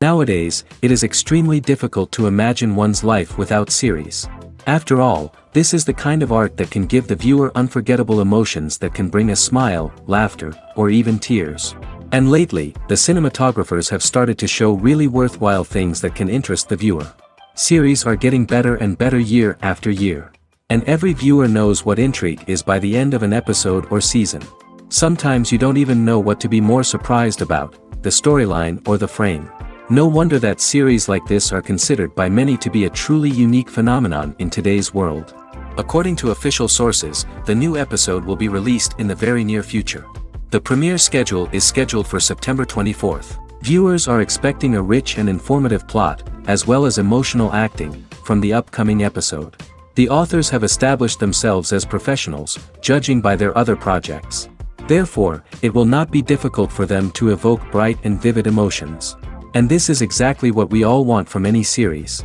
Nowadays, it is extremely difficult to imagine one's life without series. After all, this is the kind of art that can give the viewer unforgettable emotions that can bring a smile, laughter, or even tears. And lately, the cinematographers have started to show really worthwhile things that can interest the viewer. Series are getting better and better year after year. And every viewer knows what intrigue is by the end of an episode or season. Sometimes you don't even know what to be more surprised about, the storyline or the frame. No wonder that series like this are considered by many to be a truly unique phenomenon in today's world. According to official sources, the new episode will be released in the very near future. The premiere schedule is scheduled for September 24th. Viewers are expecting a rich and informative plot, as well as emotional acting, from the upcoming episode. The authors have established themselves as professionals, judging by their other projects. Therefore, it will not be difficult for them to evoke bright and vivid emotions. And this is exactly what we all want from any series.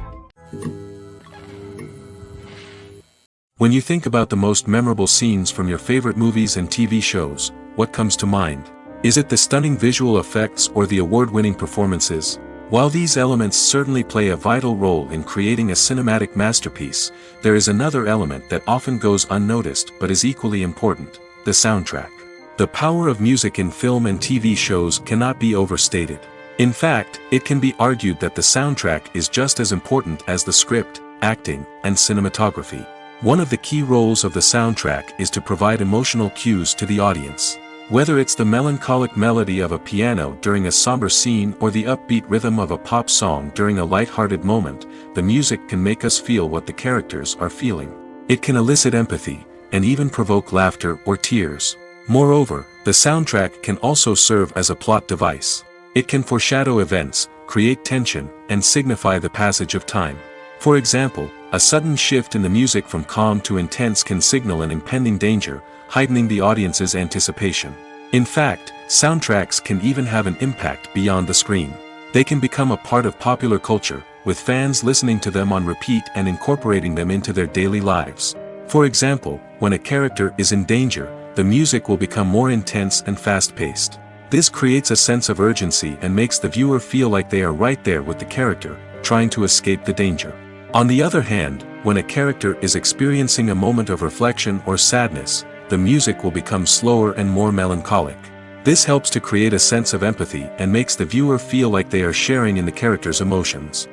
When you think about the most memorable scenes from your favorite movies and TV shows, what comes to mind? Is it the stunning visual effects or the award-winning performances? While these elements certainly play a vital role in creating a cinematic masterpiece, there is another element that often goes unnoticed but is equally important: the soundtrack. The power of music in film and TV shows cannot be overstated. In fact, it can be argued that the soundtrack is just as important as the script, acting, and cinematography. One of the key roles of the soundtrack is to provide emotional cues to the audience. Whether it's the melancholic melody of a piano during a somber scene or the upbeat rhythm of a pop song during a light-hearted moment, the music can make us feel what the characters are feeling. It can elicit empathy, and even provoke laughter or tears. Moreover, the soundtrack can also serve as a plot device. It can foreshadow events, create tension, and signify the passage of time. For example, a sudden shift in the music from calm to intense can signal an impending danger, heightening the audience's anticipation. In fact, soundtracks can even have an impact beyond the screen. They can become a part of popular culture, with fans listening to them on repeat and incorporating them into their daily lives. For example, when a character is in danger, the music will become more intense and fast-paced. This creates a sense of urgency and makes the viewer feel like they are right there with the character, trying to escape the danger. On the other hand, when a character is experiencing a moment of reflection or sadness, the music will become slower and more melancholic. This helps to create a sense of empathy and makes the viewer feel like they are sharing in the character's emotions.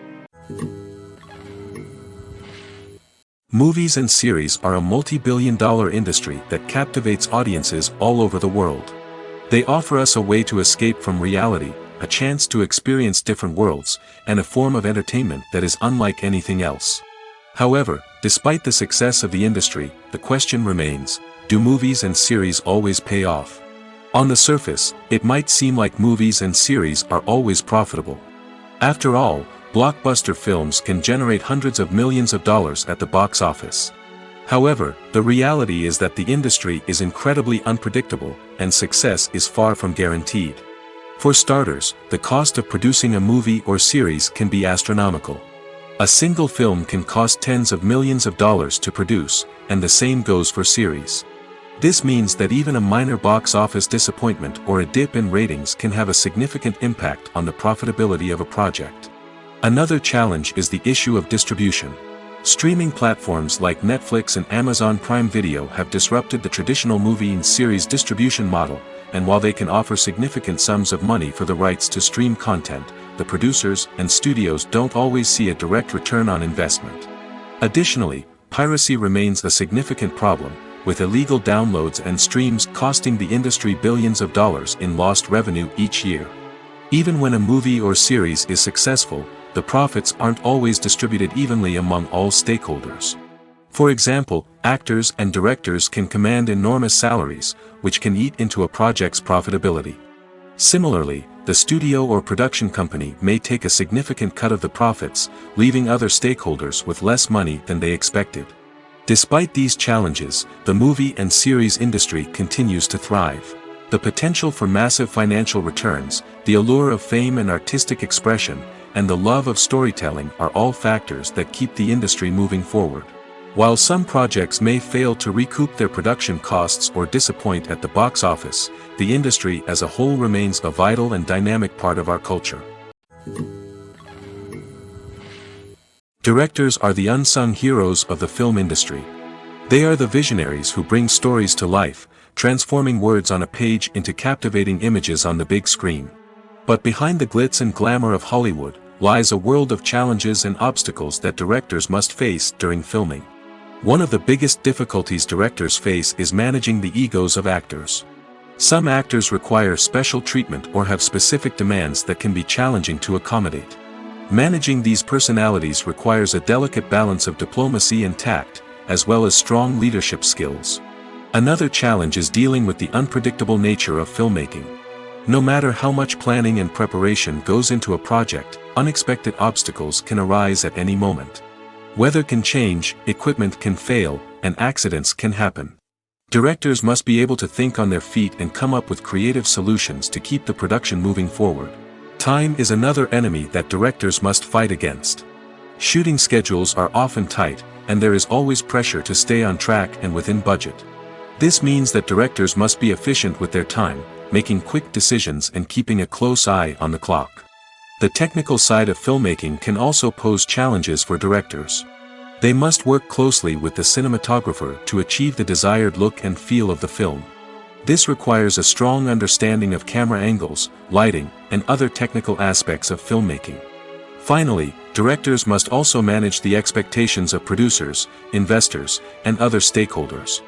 Movies and series are a multi-billion-dollar industry that captivates audiences all over the world. They offer us a way to escape from reality, a chance to experience different worlds, and a form of entertainment that is unlike anything else. However, despite the success of the industry, the question remains: do movies and series always pay off? On the surface, it might seem like movies and series are always profitable. After all, blockbuster films can generate hundreds of millions of dollars at the box office. However, the reality is that the industry is incredibly unpredictable, and success is far from guaranteed. For starters, the cost of producing a movie or series can be astronomical. A single film can cost tens of millions of dollars to produce, and the same goes for series. This means that even a minor box office disappointment or a dip in ratings can have a significant impact on the profitability of a project. Another challenge is the issue of distribution. Streaming platforms like Netflix and Amazon Prime Video have disrupted the traditional movie and series distribution model, and while they can offer significant sums of money for the rights to stream content, the producers and studios don't always see a direct return on investment. Additionally, piracy remains a significant problem, with illegal downloads and streams costing the industry billions of dollars in lost revenue each year. Even when a movie or series is successful, the profits aren't always distributed evenly among all stakeholders. For example, actors and directors can command enormous salaries, which can eat into a project's profitability. Similarly, the studio or production company may take a significant cut of the profits, leaving other stakeholders with less money than they expected. Despite these challenges, the movie and series industry continues to thrive. The potential for massive financial returns, the allure of fame and artistic expression, and the love of storytelling are all factors that keep the industry moving forward. While some projects may fail to recoup their production costs or disappoint at the box office, the industry as a whole remains a vital and dynamic part of our culture. Directors are the unsung heroes of the film industry. They are the visionaries who bring stories to life, transforming words on a page into captivating images on the big screen. But behind the glitz and glamour of Hollywood lies a world of challenges and obstacles that directors must face during filming. One of the biggest difficulties directors face is managing the egos of actors. Some actors require special treatment or have specific demands that can be challenging to accommodate. Managing these personalities requires a delicate balance of diplomacy and tact, as well as strong leadership skills. Another challenge is dealing with the unpredictable nature of filmmaking. No matter how much planning and preparation goes into a project, unexpected obstacles can arise at any moment. Weather can change, equipment can fail, and accidents can happen. Directors must be able to think on their feet and come up with creative solutions to keep the production moving forward. Time is another enemy that directors must fight against. Shooting schedules are often tight, and there is always pressure to stay on track and within budget. This means that directors must be efficient with their time, making quick decisions and keeping a close eye on the clock. The technical side of filmmaking can also pose challenges for directors. They must work closely with the cinematographer to achieve the desired look and feel of the film. This requires a strong understanding of camera angles, lighting, and other technical aspects of filmmaking. Finally, directors must also manage the expectations of producers, investors, and other stakeholders.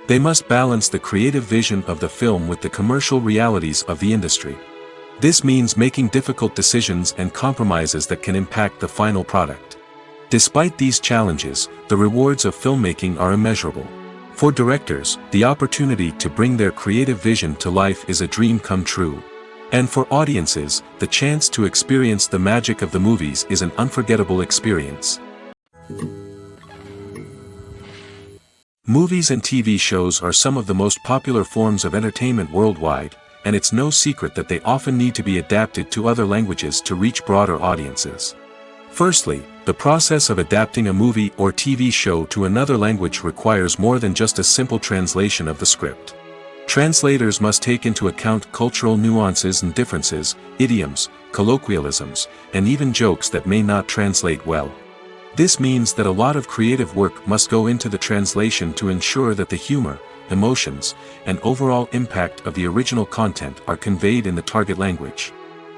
They must balance the creative vision of the film with the commercial realities of the industry. This means making difficult decisions and compromises that can impact the final product. Despite these challenges, the rewards of filmmaking are immeasurable. For directors, the opportunity to bring their creative vision to life is a dream come true. And for audiences, the chance to experience the magic of the movies is an unforgettable experience. Movies and TV shows are some of the most popular forms of entertainment worldwide, and it's no secret that they often need to be adapted to other languages to reach broader audiences. Firstly, the process of adapting a movie or TV show to another language requires more than just a simple translation of the script. Translators must take into account cultural nuances and differences, idioms, colloquialisms, and even jokes that may not translate well. This means that a lot of creative work must go into the translation to ensure that the humor, emotions, and overall impact of the original content are conveyed in the target language.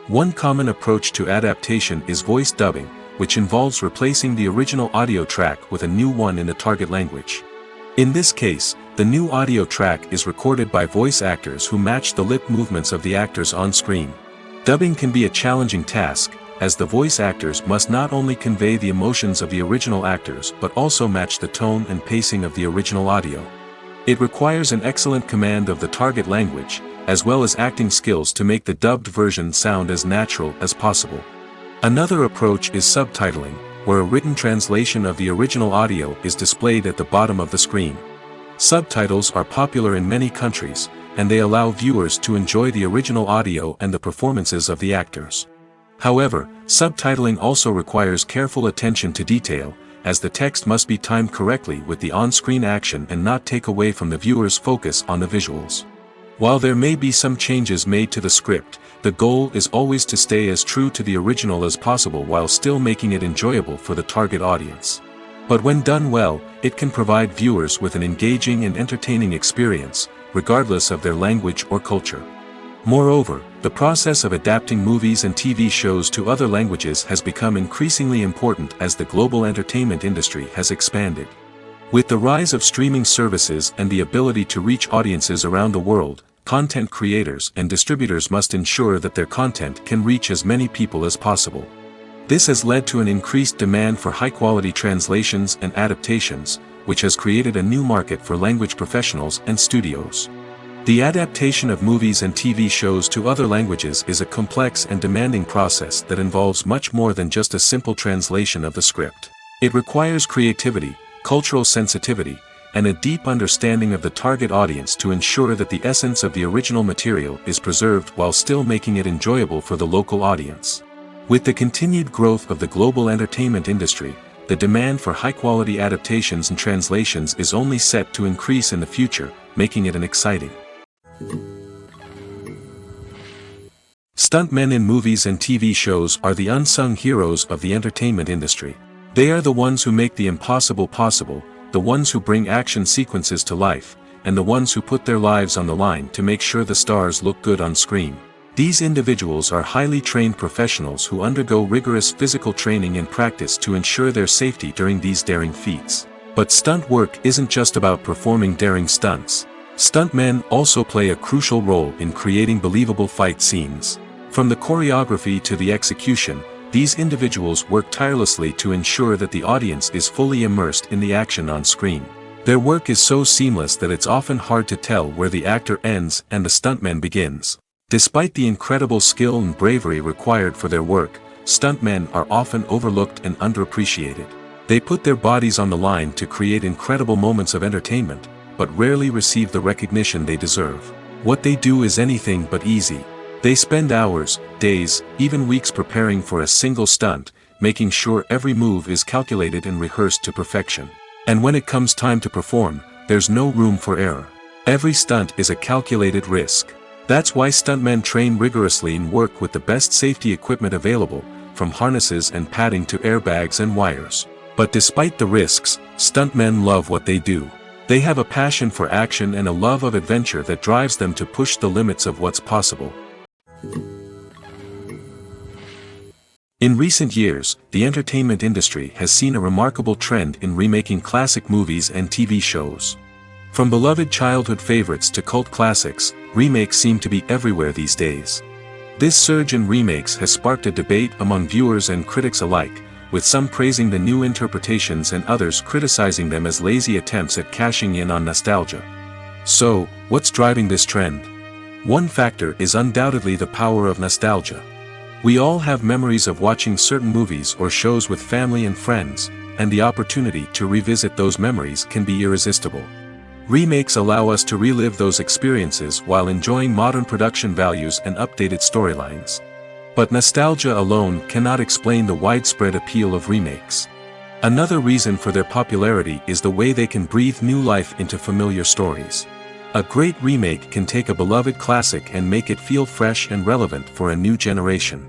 One common approach to adaptation is voice dubbing, which involves replacing the original audio track with a new one in the target language. In this case, the new audio track is recorded by voice actors who match the lip movements of the actors on screen. Dubbing can be a challenging task, as the voice actors must not only convey the emotions of the original actors but also match the tone and pacing of the original audio. It requires an excellent command of the target language, as well as acting skills to make the dubbed version sound as natural as possible. Another approach is subtitling, where a written translation of the original audio is displayed at the bottom of the screen. Subtitles are popular in many countries, and they allow viewers to enjoy the original audio and the performances of the actors. However, subtitling also requires careful attention to detail, as the text must be timed correctly with the on-screen action and not take away from the viewer's focus on the visuals. While there may be some changes made to the script, the goal is always to stay as true to the original as possible while still making it enjoyable for the target audience. But when done well, it can provide viewers with an engaging and entertaining experience, regardless of their language or culture. Moreover, the process of adapting movies and TV shows to other languages has become increasingly important as the global entertainment industry has expanded. With the rise of streaming services and the ability to reach audiences around the world, content creators and distributors must ensure that their content can reach as many people as possible. This has led to an increased demand for high-quality translations and adaptations, which has created a new market for language professionals and studios. The adaptation of movies and TV shows to other languages is a complex and demanding process that involves much more than just a simple translation of the script. It requires creativity, cultural sensitivity, and a deep understanding of the target audience to ensure that the essence of the original material is preserved while still making it enjoyable for the local audience. With the continued growth of the global entertainment industry, the demand for high-quality adaptations and translations is only set to increase in the future, making it an exciting. Stuntmen in movies and TV shows are the unsung heroes of the entertainment industry. They are the ones who make the impossible possible, the ones who bring action sequences to life, and the ones who put their lives on the line to make sure the stars look good on screen. These individuals are highly trained professionals who undergo rigorous physical training and practice to ensure their safety during these daring feats. But stunt work isn't just about performing daring stunts. Stuntmen also play a crucial role in creating believable fight scenes. From the choreography to the execution, these individuals work tirelessly to ensure that the audience is fully immersed in the action on screen. Their work is so seamless that it's often hard to tell where the actor ends and the stuntman begins. Despite the incredible skill and bravery required for their work, stuntmen are often overlooked and underappreciated. They put their bodies on the line to create incredible moments of entertainment, but rarely receive the recognition they deserve. What they do is anything but easy. They spend hours, days, even weeks preparing for a single stunt, making sure every move is calculated and rehearsed to perfection. And when it comes time to perform, there's no room for error. Every stunt is a calculated risk. That's why stuntmen train rigorously and work with the best safety equipment available, from harnesses and padding to airbags and wires. But despite the risks, stuntmen love what they do. They have a passion for action and a love of adventure that drives them to push the limits of what's possible. In recent years, the entertainment industry has seen a remarkable trend in remaking classic movies and TV shows. From beloved childhood favorites to cult classics, remakes seem to be everywhere these days. This surge in remakes has sparked a debate among viewers and critics alike, with some praising the new interpretations and others criticizing them as lazy attempts at cashing in on nostalgia. So, what's driving this trend? One factor is undoubtedly the power of nostalgia. We all have memories of watching certain movies or shows with family and friends, and the opportunity to revisit those memories can be irresistible. Remakes allow us to relive those experiences while enjoying modern production values and updated storylines. But nostalgia alone cannot explain the widespread appeal of remakes. Another reason for their popularity is the way they can breathe new life into familiar stories. A great remake can take a beloved classic and make it feel fresh and relevant for a new generation.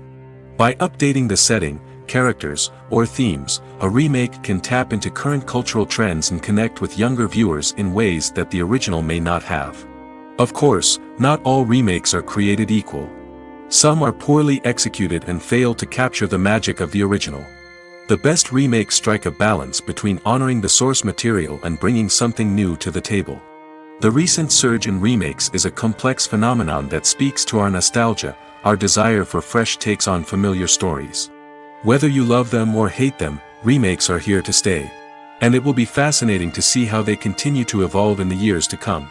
By updating the setting, characters, or themes, a remake can tap into current cultural trends and connect with younger viewers in ways that the original may not have. Of course, not all remakes are created equal. Some are poorly executed and fail to capture the magic of the original. The best remakes strike a balance between honoring the source material and bringing something new to the table. The recent surge in remakes is a complex phenomenon that speaks to our nostalgia, our desire for fresh takes on familiar stories. Whether you love them or hate them, remakes are here to stay. And it will be fascinating to see how they continue to evolve in the years to come.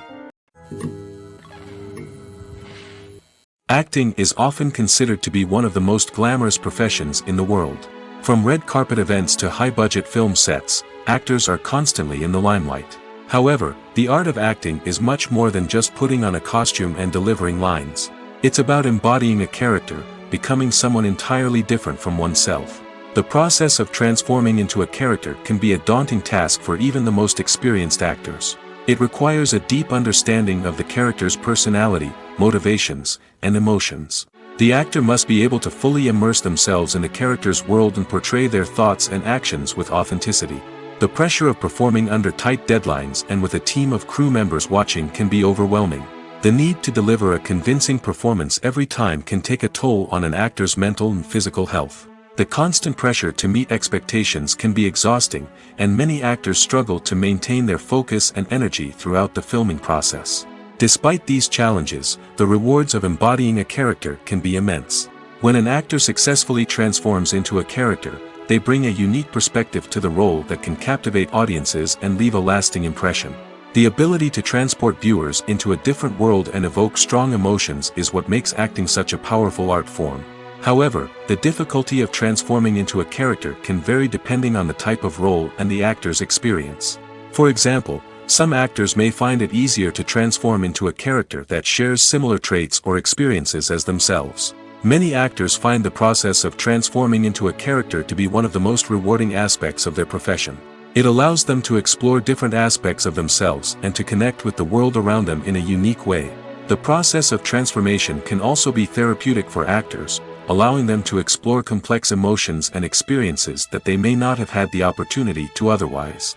Acting is often considered to be one of the most glamorous professions in the world. From red carpet events to high-budget film sets, actors are constantly in the limelight. However, the art of acting is much more than just putting on a costume and delivering lines. It's about embodying a character, becoming someone entirely different from oneself. The process of transforming into a character can be a daunting task for even the most experienced actors. It requires a deep understanding of the character's personality, motivations, and emotions. The actor must be able to fully immerse themselves in the character's world and portray their thoughts and actions with authenticity. The pressure of performing under tight deadlines and with a team of crew members watching can be overwhelming. The need to deliver a convincing performance every time can take a toll on an actor's mental and physical health. The constant pressure to meet expectations can be exhausting, and many actors struggle to maintain their focus and energy throughout the filming process. Despite these challenges, the rewards of embodying a character can be immense. When an actor successfully transforms into a character, they bring a unique perspective to the role that can captivate audiences and leave a lasting impression. The ability to transport viewers into a different world and evoke strong emotions is what makes acting such a powerful art form. However, the difficulty of transforming into a character can vary depending on the type of role and the actor's experience. For example, some actors may find it easier to transform into a character that shares similar traits or experiences as themselves. Many actors find the process of transforming into a character to be one of the most rewarding aspects of their profession. It allows them to explore different aspects of themselves and to connect with the world around them in a unique way. The process of transformation can also be therapeutic for actors, allowing them to explore complex emotions and experiences that they may not have had the opportunity to otherwise.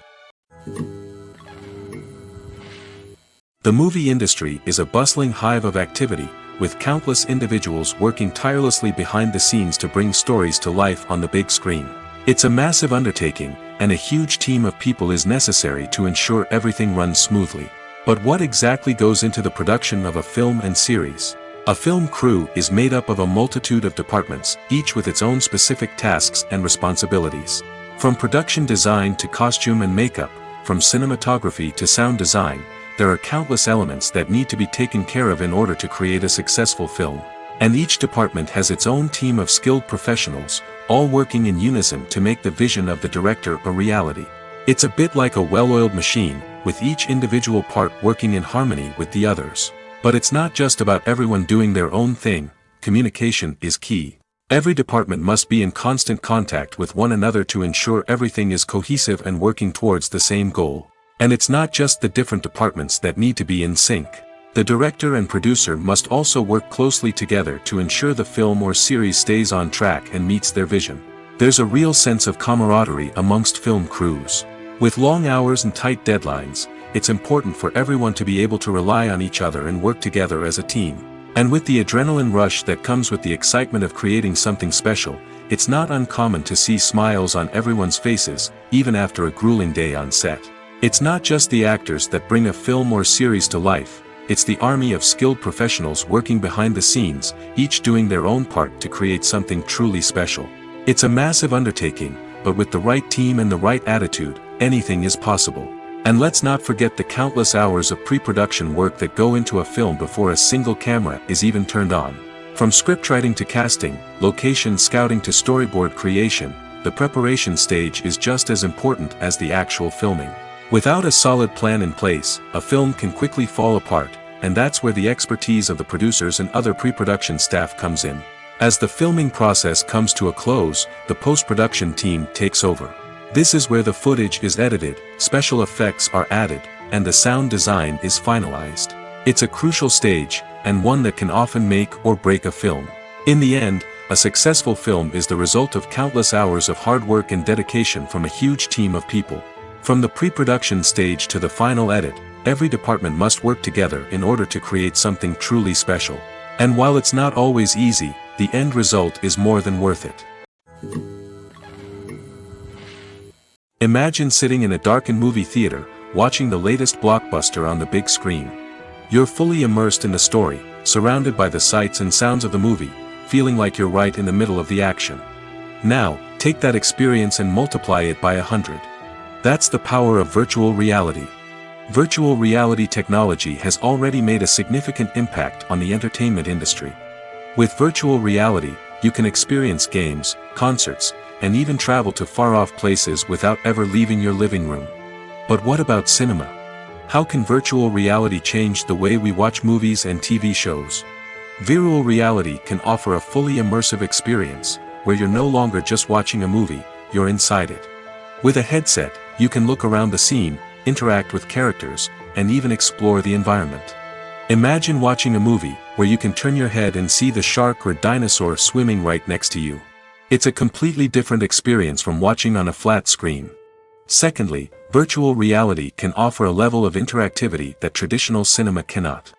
The movie industry is a bustling hive of activity, with countless individuals working tirelessly behind the scenes to bring stories to life on the big screen. It's a massive undertaking, and a huge team of people is necessary to ensure everything runs smoothly. But what exactly goes into the production of a film and series? A film crew is made up of a multitude of departments, each with its own specific tasks and responsibilities. From production design to costume and makeup, from cinematography to sound design, there are countless elements that need to be taken care of in order to create a successful film. And each department has its own team of skilled professionals, all working in unison to make the vision of the director a reality. It's a bit like a well-oiled machine, with each individual part working in harmony with the others. But it's not just about everyone doing their own thing. Communication is key. Every department must be in constant contact with one another to ensure everything is cohesive and working towards the same goal. And it's not just the different departments that need to be in sync. The director and producer must also work closely together to ensure the film or series stays on track and meets their vision. There's a real sense of camaraderie amongst film crews. With long hours and tight deadlines, it's important for everyone to be able to rely on each other and work together as a team. And with the adrenaline rush that comes with the excitement of creating something special, it's not uncommon to see smiles on everyone's faces, even after a grueling day on set. It's not just the actors that bring a film or series to life, it's the army of skilled professionals working behind the scenes, each doing their own part to create something truly special. It's a massive undertaking, but with the right team and the right attitude, anything is possible. And let's not forget the countless hours of pre-production work that go into a film before a single camera is even turned on. From scriptwriting to casting, location scouting to storyboard creation, the preparation stage is just as important as the actual filming. Without a solid plan in place, a film can quickly fall apart, and that's where the expertise of the producers and other pre-production staff comes in. As the filming process comes to a close, the post-production team takes over. This is where the footage is edited, special effects are added, and the sound design is finalized. It's a crucial stage, and one that can often make or break a film. In the end, a successful film is the result of countless hours of hard work and dedication from a huge team of people. From the pre-production stage to the final edit, every department must work together in order to create something truly special. And while it's not always easy, the end result is more than worth it. Imagine sitting in a darkened movie theater, watching the latest blockbuster on the big screen. You're fully immersed in the story, surrounded by the sights and sounds of the movie, feeling like you're right in the middle of the action. Now, take that experience and multiply it by 100. That's the power of virtual reality. Virtual reality technology has already made a significant impact on the entertainment industry. With virtual reality, you can experience games, concerts, and even travel to far-off places without ever leaving your living room. But what about cinema? How can virtual reality change the way we watch movies and TV shows? Virtual reality can offer a fully immersive experience, where you're no longer just watching a movie, you're inside it. With a headset, you can look around the scene, interact with characters, and even explore the environment. Imagine watching a movie where you can turn your head and see the shark or dinosaur swimming right next to you. It's a completely different experience from watching on a flat screen. Secondly, virtual reality can offer a level of interactivity that traditional cinema cannot.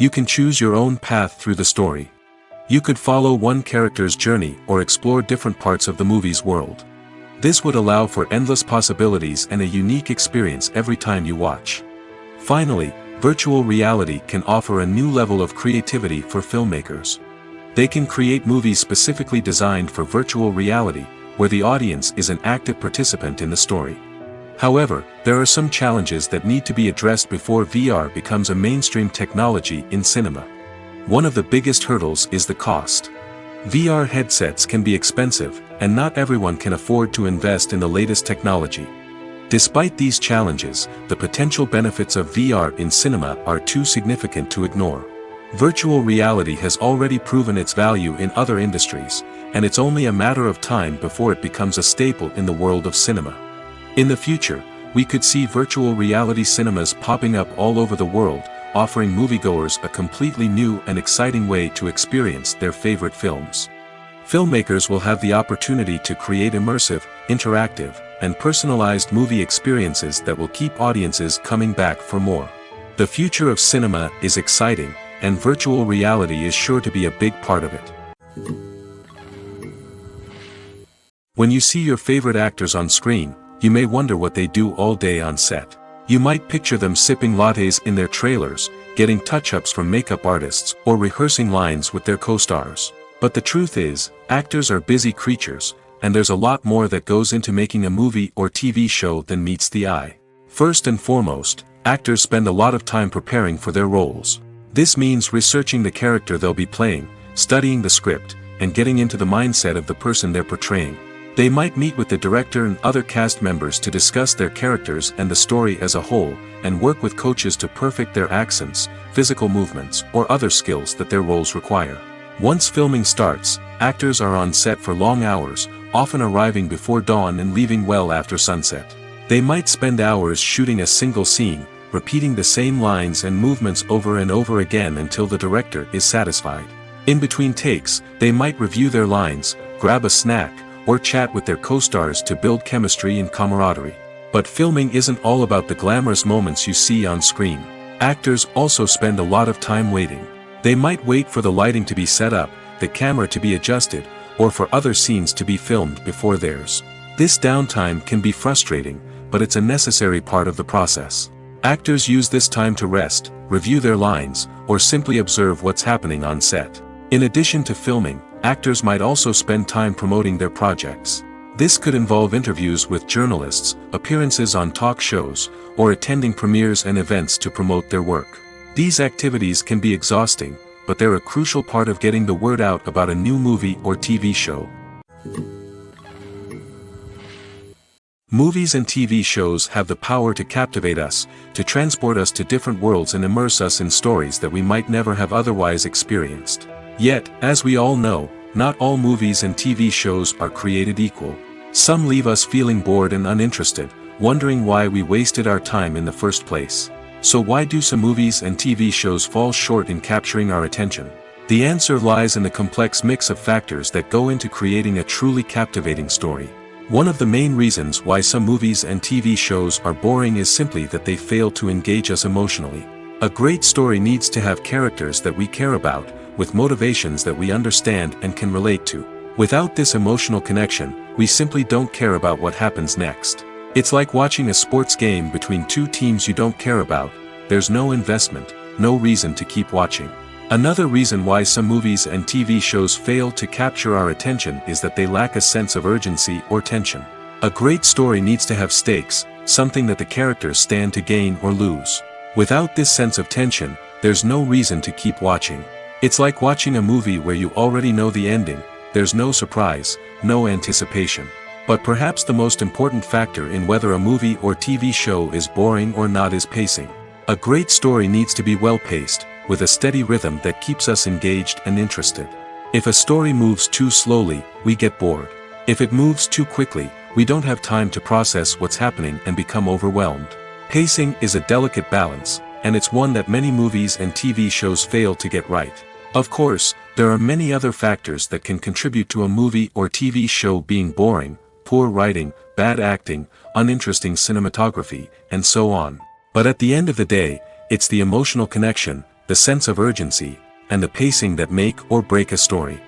You can choose your own path through the story. You could follow one character's journey or explore different parts of the movie's world. This would allow for endless possibilities and a unique experience every time you watch. Finally, virtual reality can offer a new level of creativity for filmmakers. They can create movies specifically designed for virtual reality, where the audience is an active participant in the story. However, there are some challenges that need to be addressed before VR becomes a mainstream technology in cinema. One of the biggest hurdles is the cost. VR headsets can be expensive, and not everyone can afford to invest in the latest technology. Despite these challenges, the potential benefits of VR in cinema are too significant to ignore. Virtual reality has already proven its value in other industries, and it's only a matter of time before it becomes a staple in the world of cinema. In the future, we could see virtual reality cinemas popping up all over the world, offering moviegoers a completely new and exciting way to experience their favorite films. Filmmakers will have the opportunity to create immersive, interactive, and personalized movie experiences that will keep audiences coming back for more. The future of cinema is exciting, and virtual reality is sure to be a big part of it. When you see your favorite actors on screen, you may wonder what they do all day on set. You might picture them sipping lattes in their trailers, getting touch-ups from makeup artists, or rehearsing lines with their co-stars. But the truth is, actors are busy creatures, and there's a lot more that goes into making a movie or TV show than meets the eye. First and foremost, actors spend a lot of time preparing for their roles. This means researching the character they'll be playing, studying the script, and getting into the mindset of the person they're portraying. They might meet with the director and other cast members to discuss their characters and the story as a whole, and work with coaches to perfect their accents, physical movements, or other skills that their roles require. Once filming starts, actors are on set for long hours, often arriving before dawn and leaving well after sunset. They might spend hours shooting a single scene, repeating the same lines and movements over and over again until the director is satisfied. In between takes, they might review their lines, grab a snack, or chat with their co-stars to build chemistry and camaraderie. But filming isn't all about the glamorous moments you see on screen. Actors also spend a lot of time waiting. They might wait for the lighting to be set up, the camera to be adjusted, or for other scenes to be filmed before theirs. This downtime can be frustrating, but it's a necessary part of the process. Actors use this time to rest, review their lines, or simply observe what's happening on set. In addition to filming, actors might also spend time promoting their projects. This could involve interviews with journalists, appearances on talk shows, or attending premieres and events to promote their work. These activities can be exhausting, but they're a crucial part of getting the word out about a new movie or TV show. Movies and TV shows have the power to captivate us, to transport us to different worlds and immerse us in stories that we might never have otherwise experienced. Yet, as we all know, not all movies and TV shows are created equal. Some leave us feeling bored and uninterested, wondering why we wasted our time in the first place. So why do some movies and TV shows fall short in capturing our attention? The answer lies in the complex mix of factors that go into creating a truly captivating story. One of the main reasons why some movies and TV shows are boring is simply that they fail to engage us emotionally. A great story needs to have characters that we care about, with motivations that we understand and can relate to. Without this emotional connection, we simply don't care about what happens next. It's like watching a sports game between two teams you don't care about. There's no investment, no reason to keep watching. Another reason why some movies and TV shows fail to capture our attention is that they lack a sense of urgency or tension. A great story needs to have stakes, something that the characters stand to gain or lose. Without this sense of tension, there's no reason to keep watching. It's like watching a movie where you already know the ending. There's no surprise, no anticipation. But perhaps the most important factor in whether a movie or TV show is boring or not is pacing. A great story needs to be well-paced, with a steady rhythm that keeps us engaged and interested. If a story moves too slowly, we get bored. If it moves too quickly, we don't have time to process what's happening and become overwhelmed. Pacing is a delicate balance, and it's one that many movies and TV shows fail to get right. Of course, there are many other factors that can contribute to a movie or TV show being boring: poor writing, bad acting, uninteresting cinematography, and so on. But at the end of the day, it's the emotional connection, the sense of urgency, and the pacing that make or break a story.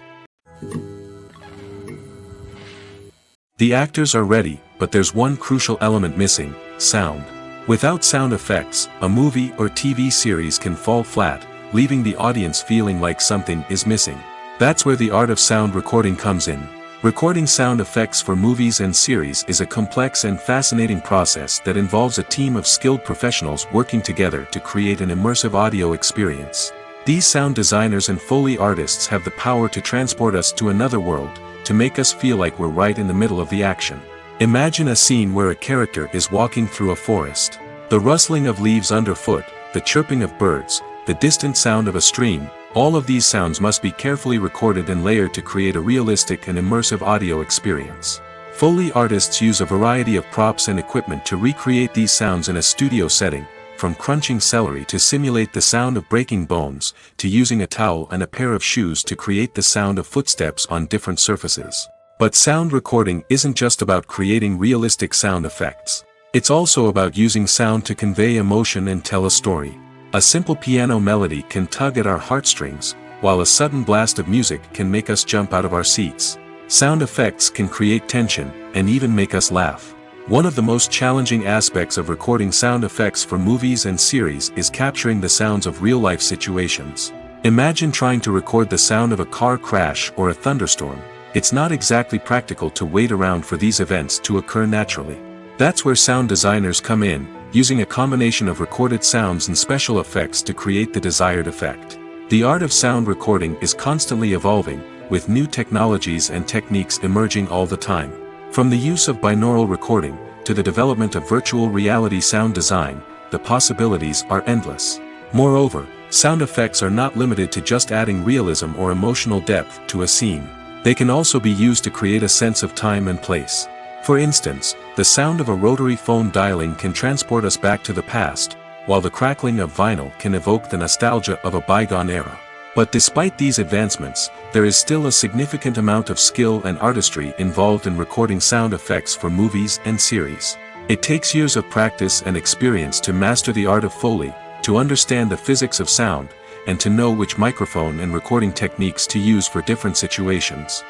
The actors are ready, but there's one crucial element missing: sound. Without sound effects, a movie or TV series can fall flat, leaving the audience feeling like something is missing. That's where the art of sound recording comes in. Recording sound effects for movies and series is a complex and fascinating process that involves a team of skilled professionals working together to create an immersive audio experience. These sound designers and Foley artists have the power to transport us to another world, to make us feel like we're right in the middle of the action. Imagine a scene where a character is walking through a forest. The rustling of leaves underfoot, the chirping of birds, the distant sound of a stream, all of these sounds must be carefully recorded and layered to create a realistic and immersive audio experience. Foley artists use a variety of props and equipment to recreate these sounds in a studio setting, from crunching celery to simulate the sound of breaking bones, to using a towel and a pair of shoes to create the sound of footsteps on different surfaces. But sound recording isn't just about creating realistic sound effects. It's also about using sound to convey emotion and tell a story. A simple piano melody can tug at our heartstrings, while a sudden blast of music can make us jump out of our seats. Sound effects can create tension, and even make us laugh. One of the most challenging aspects of recording sound effects for movies and series is capturing the sounds of real-life situations. Imagine trying to record the sound of a car crash or a thunderstorm. It's not exactly practical to wait around for these events to occur naturally. That's where sound designers come in, using a combination of recorded sounds and special effects to create the desired effect. The art of sound recording is constantly evolving, with new technologies and techniques emerging all the time. From the use of binaural recording, to the development of virtual reality sound design, the possibilities are endless. Moreover, sound effects are not limited to just adding realism or emotional depth to a scene. They can also be used to create a sense of time and place. For instance, the sound of a rotary phone dialing can transport us back to the past, while the crackling of vinyl can evoke the nostalgia of a bygone era. But despite these advancements, there is still a significant amount of skill and artistry involved in recording sound effects for movies and series. It takes years of practice and experience to master the art of Foley, to understand the physics of sound, and to know which microphone and recording techniques to use for different situations.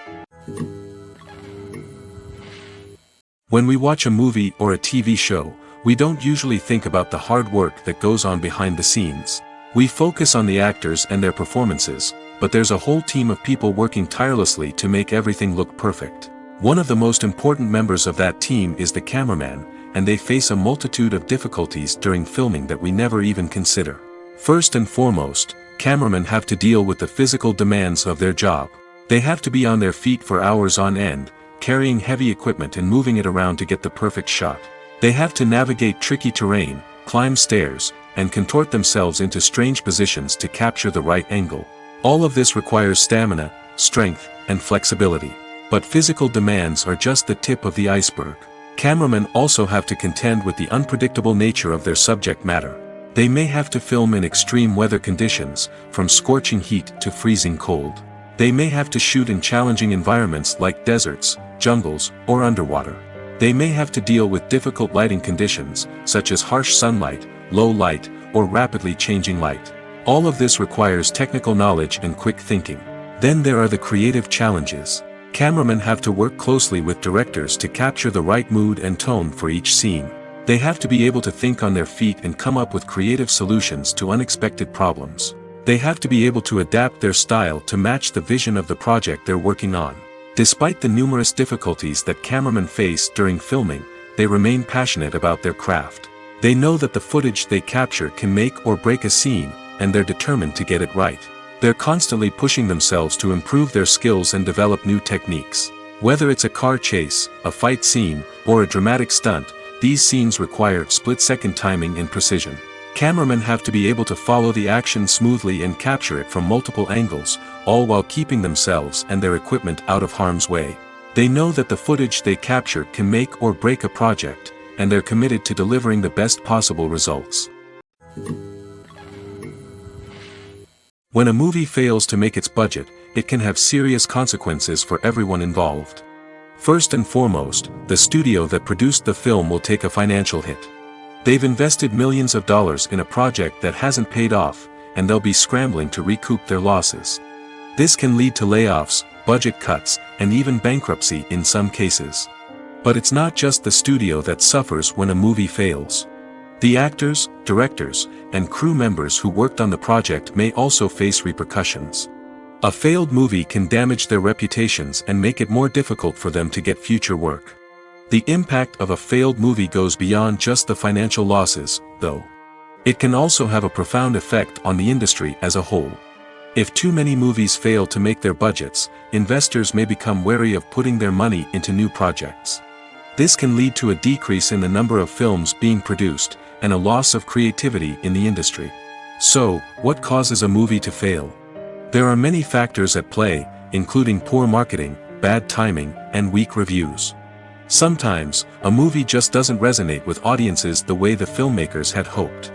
When we watch a movie or a TV show, we don't usually think about the hard work that goes on behind the scenes. We focus on the actors and their performances, but there's a whole team of people working tirelessly to make everything look perfect. One of the most important members of that team is the cameraman, and they face a multitude of difficulties during filming that we never even consider. First and foremost, cameramen have to deal with the physical demands of their job. They have to be on their feet for hours on end, carrying heavy equipment and moving it around to get the perfect shot. They have to navigate tricky terrain, climb stairs, and contort themselves into strange positions to capture the right angle. All of this requires stamina, strength, and flexibility. But physical demands are just the tip of the iceberg. Cameramen also have to contend with the unpredictable nature of their subject matter. They may have to film in extreme weather conditions, from scorching heat to freezing cold. They may have to shoot in challenging environments like deserts, jungles, or underwater. They may have to deal with difficult lighting conditions, such as harsh sunlight, low light, or rapidly changing light. All of this requires technical knowledge and quick thinking. Then there are the creative challenges. Cameramen have to work closely with directors to capture the right mood and tone for each scene. They have to be able to think on their feet and come up with creative solutions to unexpected problems. They have to be able to adapt their style to match the vision of the project they're working on. Despite the numerous difficulties that cameramen face during filming, they remain passionate about their craft. They know that the footage they capture can make or break a scene, and they're determined to get it right. They're constantly pushing themselves to improve their skills and develop new techniques. Whether it's a car chase, a fight scene, or a dramatic stunt, these scenes require split-second timing and precision. Cameramen have to be able to follow the action smoothly and capture it from multiple angles, all while keeping themselves and their equipment out of harm's way. They know that the footage they capture can make or break a project, and they're committed to delivering the best possible results. When a movie fails to make its budget, it can have serious consequences for everyone involved. First and foremost, the studio that produced the film will take a financial hit. They've invested millions of dollars in a project that hasn't paid off, and they'll be scrambling to recoup their losses. This can lead to layoffs, budget cuts, and even bankruptcy in some cases. But it's not just the studio that suffers when a movie fails. The actors, directors, and crew members who worked on the project may also face repercussions. A failed movie can damage their reputations and make it more difficult for them to get future work. The impact of a failed movie goes beyond just the financial losses, though. It can also have a profound effect on the industry as a whole. If too many movies fail to make their budgets, investors may become wary of putting their money into new projects. This can lead to a decrease in the number of films being produced, and a loss of creativity in the industry. So, what causes a movie to fail? There are many factors at play, including poor marketing, bad timing, and weak reviews. Sometimes, a movie just doesn't resonate with audiences the way the filmmakers had hoped.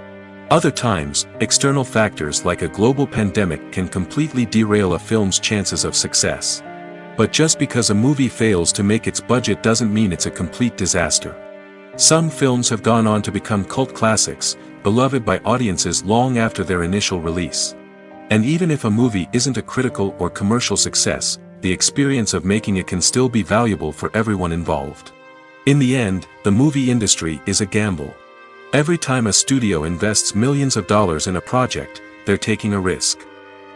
Other times, external factors like a global pandemic can completely derail a film's chances of success. But just because a movie fails to make its budget doesn't mean it's a complete disaster. Some films have gone on to become cult classics, beloved by audiences long after their initial release. And even if a movie isn't a critical or commercial success, the experience of making it can still be valuable for everyone involved. In the end, the movie industry is a gamble. Every time a studio invests millions of dollars in a project, they're taking a risk.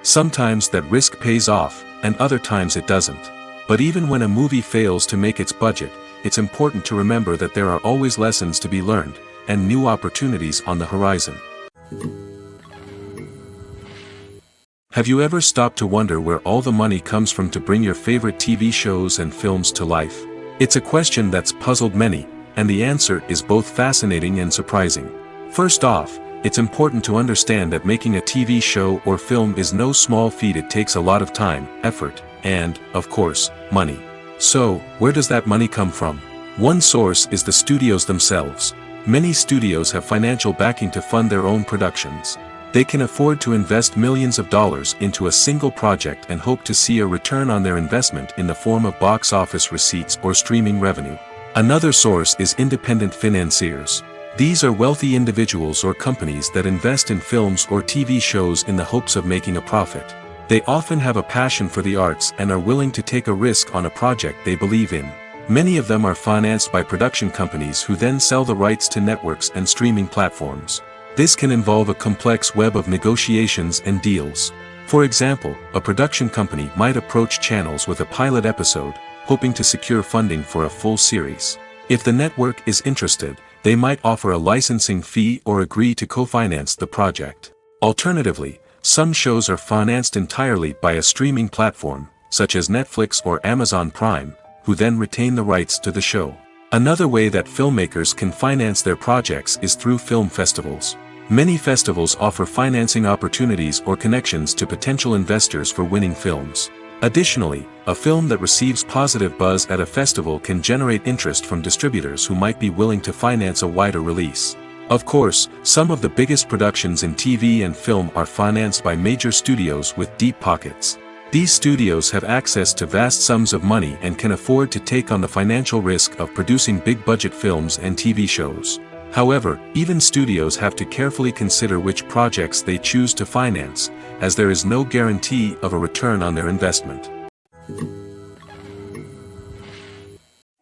Sometimes that risk pays off, and other times it doesn't. But even when a movie fails to make its budget, it's important to remember that there are always lessons to be learned, and new opportunities on the horizon. Have you ever stopped to wonder where all the money comes from to bring your favorite TV shows and films to life? It's a question that's puzzled many, and the answer is both fascinating and surprising. First off, it's important to understand that making a TV show or film is no small feat. It takes a lot of time, effort, and, of course, money. So, where does that money come from? One source is the studios themselves. Many studios have financial backing to fund their own productions. They can afford to invest millions of dollars into a single project and hope to see a return on their investment in the form of box office receipts or streaming revenue. Another source is independent financiers. These are wealthy individuals or companies that invest in films or TV shows in the hopes of making a profit. They often have a passion for the arts and are willing to take a risk on a project they believe in. Many of them are financed by production companies who then sell the rights to networks and streaming platforms. This can involve a complex web of negotiations and deals. For example, a production company might approach channels with a pilot episode, hoping to secure funding for a full series. If the network is interested, they might offer a licensing fee or agree to co-finance the project. Alternatively, some shows are financed entirely by a streaming platform, such as Netflix or Amazon Prime, who then retain the rights to the show. Another way that filmmakers can finance their projects is through film festivals. Many festivals offer financing opportunities or connections to potential investors for winning films. Additionally, a film that receives positive buzz at a festival can generate interest from distributors who might be willing to finance a wider release. Of course, some of the biggest productions in TV and film are financed by major studios with deep pockets. These studios have access to vast sums of money and can afford to take on the financial risk of producing big-budget films and TV shows. However, even studios have to carefully consider which projects they choose to finance, as there is no guarantee of a return on their investment.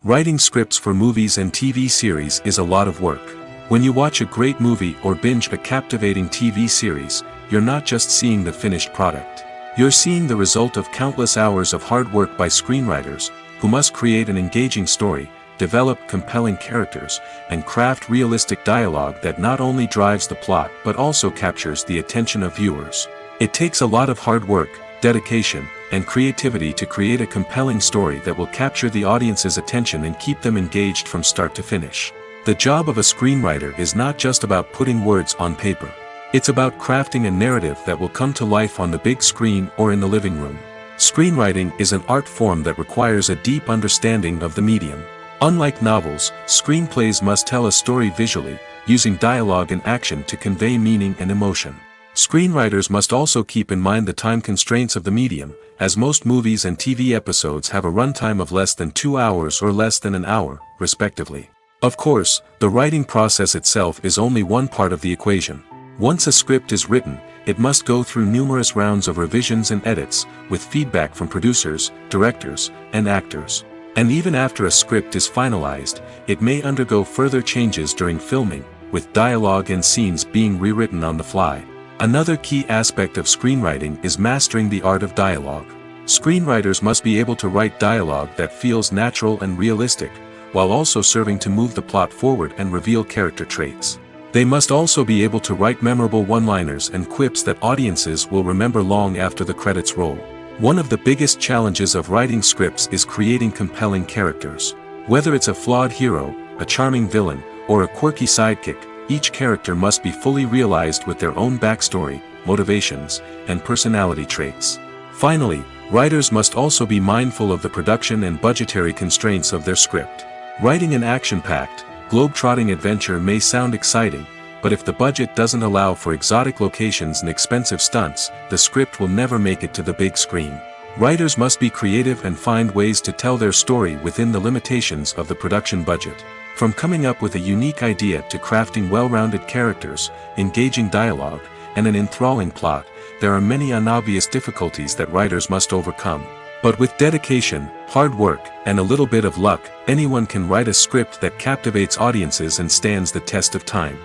Writing scripts for movies and TV series is a lot of work. When you watch a great movie or binge a captivating TV series, you're not just seeing the finished product. You're seeing the result of countless hours of hard work by screenwriters, who must create an engaging story, develop compelling characters, and craft realistic dialogue that not only drives the plot but also captures the attention of viewers. It takes a lot of hard work, dedication, and creativity to create a compelling story that will capture the audience's attention and keep them engaged from start to finish. The job of a screenwriter is not just about putting words on paper. It's about crafting a narrative that will come to life on the big screen or in the living room. Screenwriting is an art form that requires a deep understanding of the medium. Unlike novels, screenplays must tell a story visually, using dialogue and action to convey meaning and emotion. Screenwriters must also keep in mind the time constraints of the medium, as most movies and TV episodes have a runtime of less than 2 hours or less than an hour, respectively. Of course, the writing process itself is only one part of the equation. Once a script is written, it must go through numerous rounds of revisions and edits, with feedback from producers, directors, and actors. And even after a script is finalized, it may undergo further changes during filming, with dialogue and scenes being rewritten on the fly. Another key aspect of screenwriting is mastering the art of dialogue. Screenwriters must be able to write dialogue that feels natural and realistic, while also serving to move the plot forward and reveal character traits. They must also be able to write memorable one-liners and quips that audiences will remember long after the credits roll. One of the biggest challenges of writing scripts is creating compelling characters. Whether it's a flawed hero, a charming villain, or a quirky sidekick, each character must be fully realized with their own backstory, motivations, and personality traits. Finally, writers must also be mindful of the production and budgetary constraints of their script. Writing an action-packed, globe-trotting adventure may sound exciting, but if the budget doesn't allow for exotic locations and expensive stunts, the script will never make it to the big screen. Writers must be creative and find ways to tell their story within the limitations of the production budget. From coming up with a unique idea to crafting well-rounded characters, engaging dialogue, and an enthralling plot, there are many unobvious difficulties that writers must overcome. But with dedication, hard work, and a little bit of luck, anyone can write a script that captivates audiences and stands the test of time.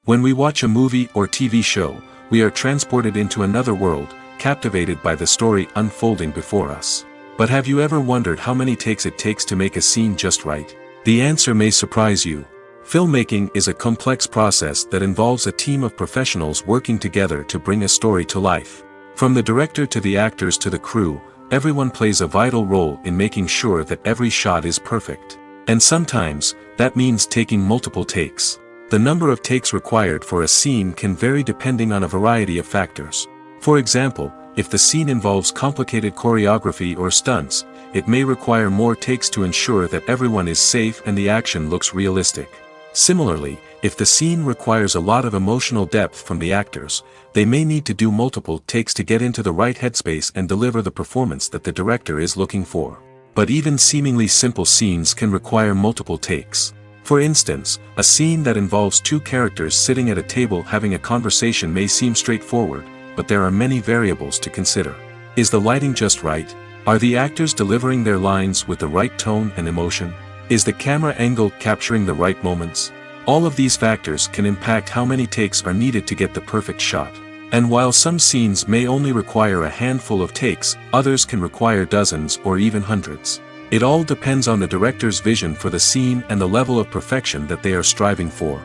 When we watch a movie or TV show, we are transported into another world, captivated by the story unfolding before us. But have you ever wondered how many takes it takes to make a scene just right? The answer may surprise you. Filmmaking is a complex process that involves a team of professionals working together to bring a story to life. From the director to the actors to the crew, everyone plays a vital role in making sure that every shot is perfect. And sometimes, that means taking multiple takes. The number of takes required for a scene can vary depending on a variety of factors. For example, if the scene involves complicated choreography or stunts, it may require more takes to ensure that everyone is safe and the action looks realistic. Similarly, if the scene requires a lot of emotional depth from the actors, they may need to do multiple takes to get into the right headspace and deliver the performance that the director is looking for. But even seemingly simple scenes can require multiple takes. For instance, a scene that involves two characters sitting at a table having a conversation may seem straightforward, but there are many variables to consider. Is the lighting just right? Are the actors delivering their lines with the right tone and emotion? Is the camera angle capturing the right moments? All of these factors can impact how many takes are needed to get the perfect shot. And while some scenes may only require a handful of takes, others can require dozens or even hundreds. It all depends on the director's vision for the scene and the level of perfection that they are striving for.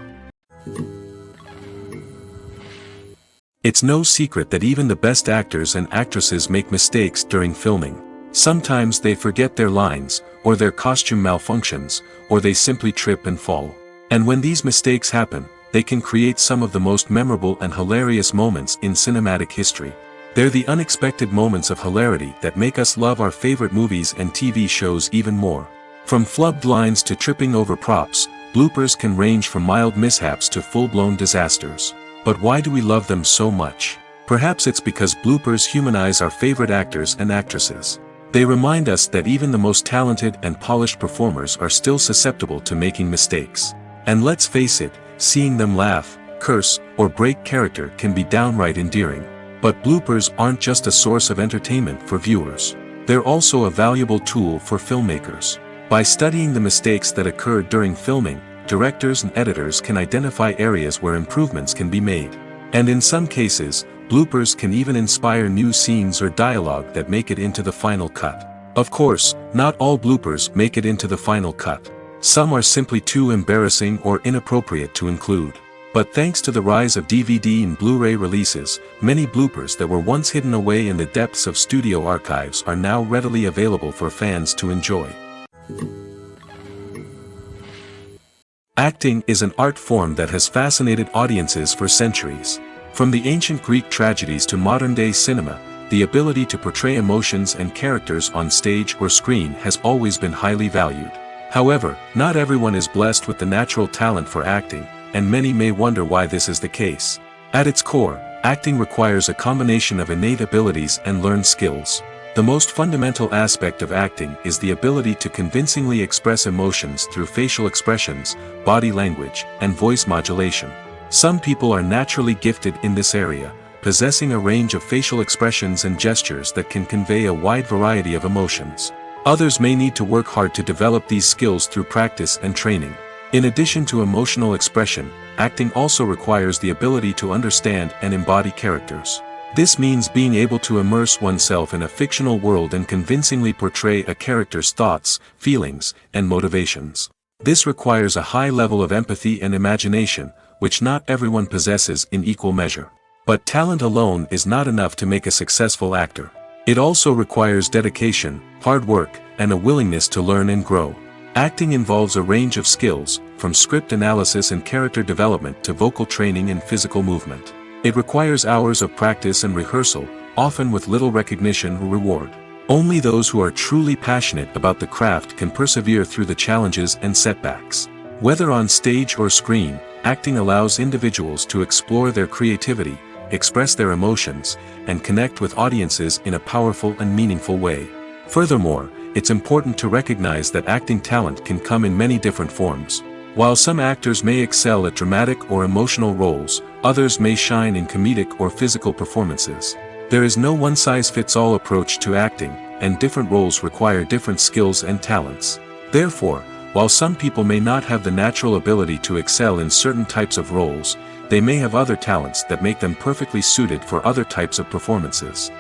It's no secret that even the best actors and actresses make mistakes during filming. Sometimes they forget their lines, or their costume malfunctions, or they simply trip and fall. And when these mistakes happen, they can create some of the most memorable and hilarious moments in cinematic history. They're the unexpected moments of hilarity that make us love our favorite movies and TV shows even more. From flubbed lines to tripping over props, bloopers can range from mild mishaps to full-blown disasters. But why do we love them so much? Perhaps it's because bloopers humanize our favorite actors and actresses. They remind us that even the most talented and polished performers are still susceptible to making mistakes. And let's face it, seeing them laugh, curse, or break character can be downright endearing. But bloopers aren't just a source of entertainment for viewers. They're also a valuable tool for filmmakers. By studying the mistakes that occurred during filming, directors and editors can identify areas where improvements can be made. And in some cases, bloopers can even inspire new scenes or dialogue that make it into the final cut. Of course, not all bloopers make it into the final cut. Some are simply too embarrassing or inappropriate to include. But thanks to the rise of DVD and Blu-ray releases, many bloopers that were once hidden away in the depths of studio archives are now readily available for fans to enjoy. Acting is an art form that has fascinated audiences for centuries. From the ancient Greek tragedies to modern-day cinema, the ability to portray emotions and characters on stage or screen has always been highly valued. However, not everyone is blessed with the natural talent for acting, and many may wonder why this is the case. At its core, acting requires a combination of innate abilities and learned skills. The most fundamental aspect of acting is the ability to convincingly express emotions through facial expressions, body language, and voice modulation. Some people are naturally gifted in this area, possessing a range of facial expressions and gestures that can convey a wide variety of emotions. Others may need to work hard to develop these skills through practice and training. In addition to emotional expression, acting also requires the ability to understand and embody characters. This means being able to immerse oneself in a fictional world and convincingly portray a character's thoughts, feelings, and motivations. This requires a high level of empathy and imagination, which not everyone possesses in equal measure. But talent alone is not enough to make a successful actor. It also requires dedication, hard work, and a willingness to learn and grow. Acting involves a range of skills, from script analysis and character development to vocal training and physical movement. It requires hours of practice and rehearsal, often with little recognition or reward. Only those who are truly passionate about the craft can persevere through the challenges and setbacks. Whether on stage or screen, acting allows individuals to explore their creativity, express their emotions, and connect with audiences in a powerful and meaningful way. Furthermore, it's important to recognize that acting talent can come in many different forms. While some actors may excel at dramatic or emotional roles, others may shine in comedic or physical performances. There is no one-size-fits-all approach to acting, and different roles require different skills and talents. Therefore, while some people may not have the natural ability to excel in certain types of roles, they may have other talents that make them perfectly suited for other types of performances.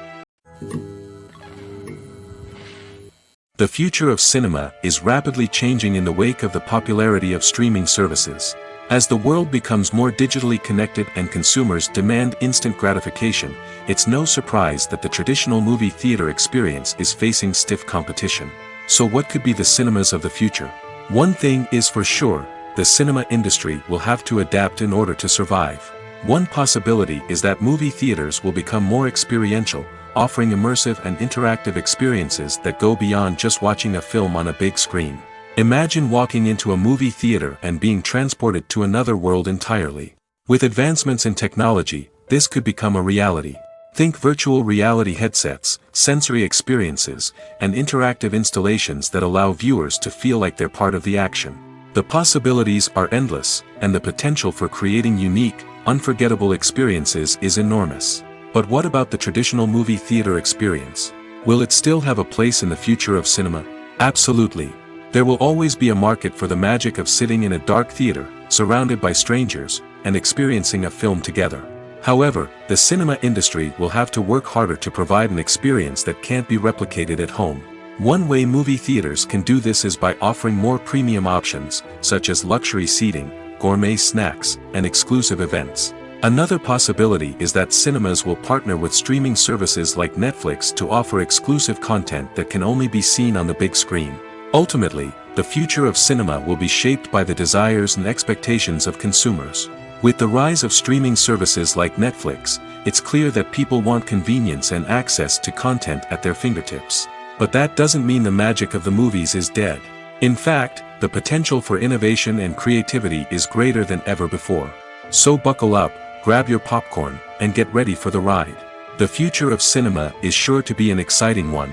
The future of cinema is rapidly changing in the wake of the popularity of streaming services. As the world becomes more digitally connected and consumers demand instant gratification, it's no surprise that the traditional movie theater experience is facing stiff competition. So what could be the cinemas of the future? One thing is for sure, the cinema industry will have to adapt in order to survive. One possibility is that movie theaters will become more experiential, offering immersive and interactive experiences that go beyond just watching a film on a big screen. Imagine walking into a movie theater and being transported to another world entirely. With advancements in technology, this could become a reality. Think virtual reality headsets, sensory experiences, and interactive installations that allow viewers to feel like they're part of the action. The possibilities are endless, and the potential for creating unique, unforgettable experiences is enormous. But what about the traditional movie theater experience? Will it still have a place in the future of cinema? Absolutely. There will always be a market for the magic of sitting in a dark theater, surrounded by strangers, and experiencing a film together. However, the cinema industry will have to work harder to provide an experience that can't be replicated at home. One way movie theaters can do this is by offering more premium options, such as luxury seating, gourmet snacks, and exclusive events. Another possibility is that cinemas will partner with streaming services like Netflix to offer exclusive content that can only be seen on the big screen. Ultimately, the future of cinema will be shaped by the desires and expectations of consumers. With the rise of streaming services like Netflix, it's clear that people want convenience and access to content at their fingertips. But that doesn't mean the magic of the movies is dead. In fact, the potential for innovation and creativity is greater than ever before. So buckle up, grab your popcorn, and get ready for the ride. The future of cinema is sure to be an exciting one.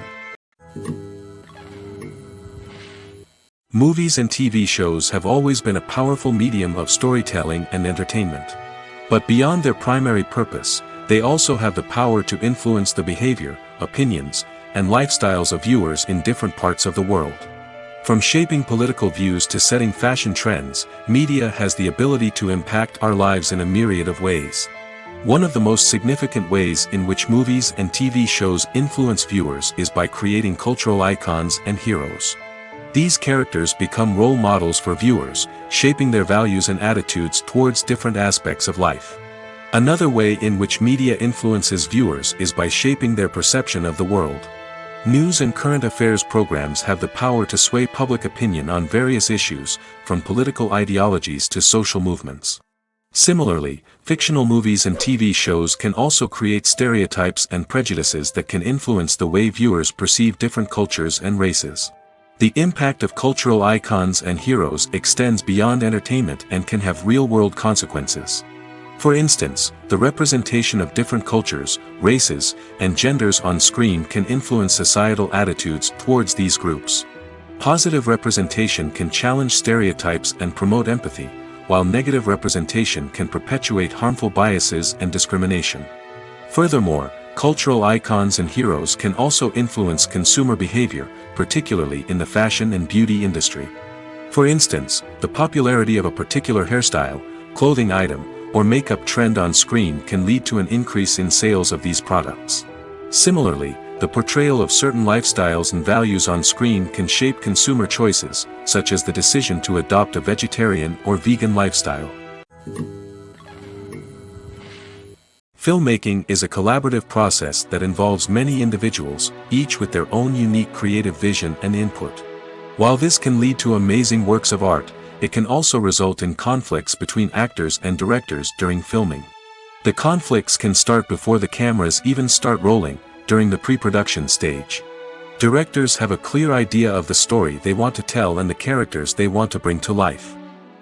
Movies and TV shows have always been a powerful medium of storytelling and entertainment. But beyond their primary purpose, they also have the power to influence the behavior, opinions, and lifestyles of viewers in different parts of the world. From shaping political views to setting fashion trends, media has the ability to impact our lives in a myriad of ways. One of the most significant ways in which movies and TV shows influence viewers is by creating cultural icons and heroes. These characters become role models for viewers, shaping their values and attitudes towards different aspects of life. Another way in which media influences viewers is by shaping their perception of the world. News and current affairs programs have the power to sway public opinion on various issues, from political ideologies to social movements. Similarly, fictional movies and TV shows can also create stereotypes and prejudices that can influence the way viewers perceive different cultures and races. The impact of cultural icons and heroes extends beyond entertainment and can have real-world consequences. For instance, the representation of different cultures, races, and genders on screen can influence societal attitudes towards these groups. Positive representation can challenge stereotypes and promote empathy, while negative representation can perpetuate harmful biases and discrimination. Furthermore, cultural icons and heroes can also influence consumer behavior, particularly in the fashion and beauty industry. For instance, the popularity of a particular hairstyle, clothing item, or makeup trend on screen can lead to an increase in sales of these products. Similarly, the portrayal of certain lifestyles and values on screen can shape consumer choices, such as the decision to adopt a vegetarian or vegan lifestyle. Filmmaking is a collaborative process that involves many individuals, each with their own unique creative vision and input. While this can lead to amazing works of art, it can also result in conflicts between actors and directors during filming. The conflicts can start before the cameras even start rolling, during the pre-production stage. Directors have a clear idea of the story they want to tell and the characters they want to bring to life.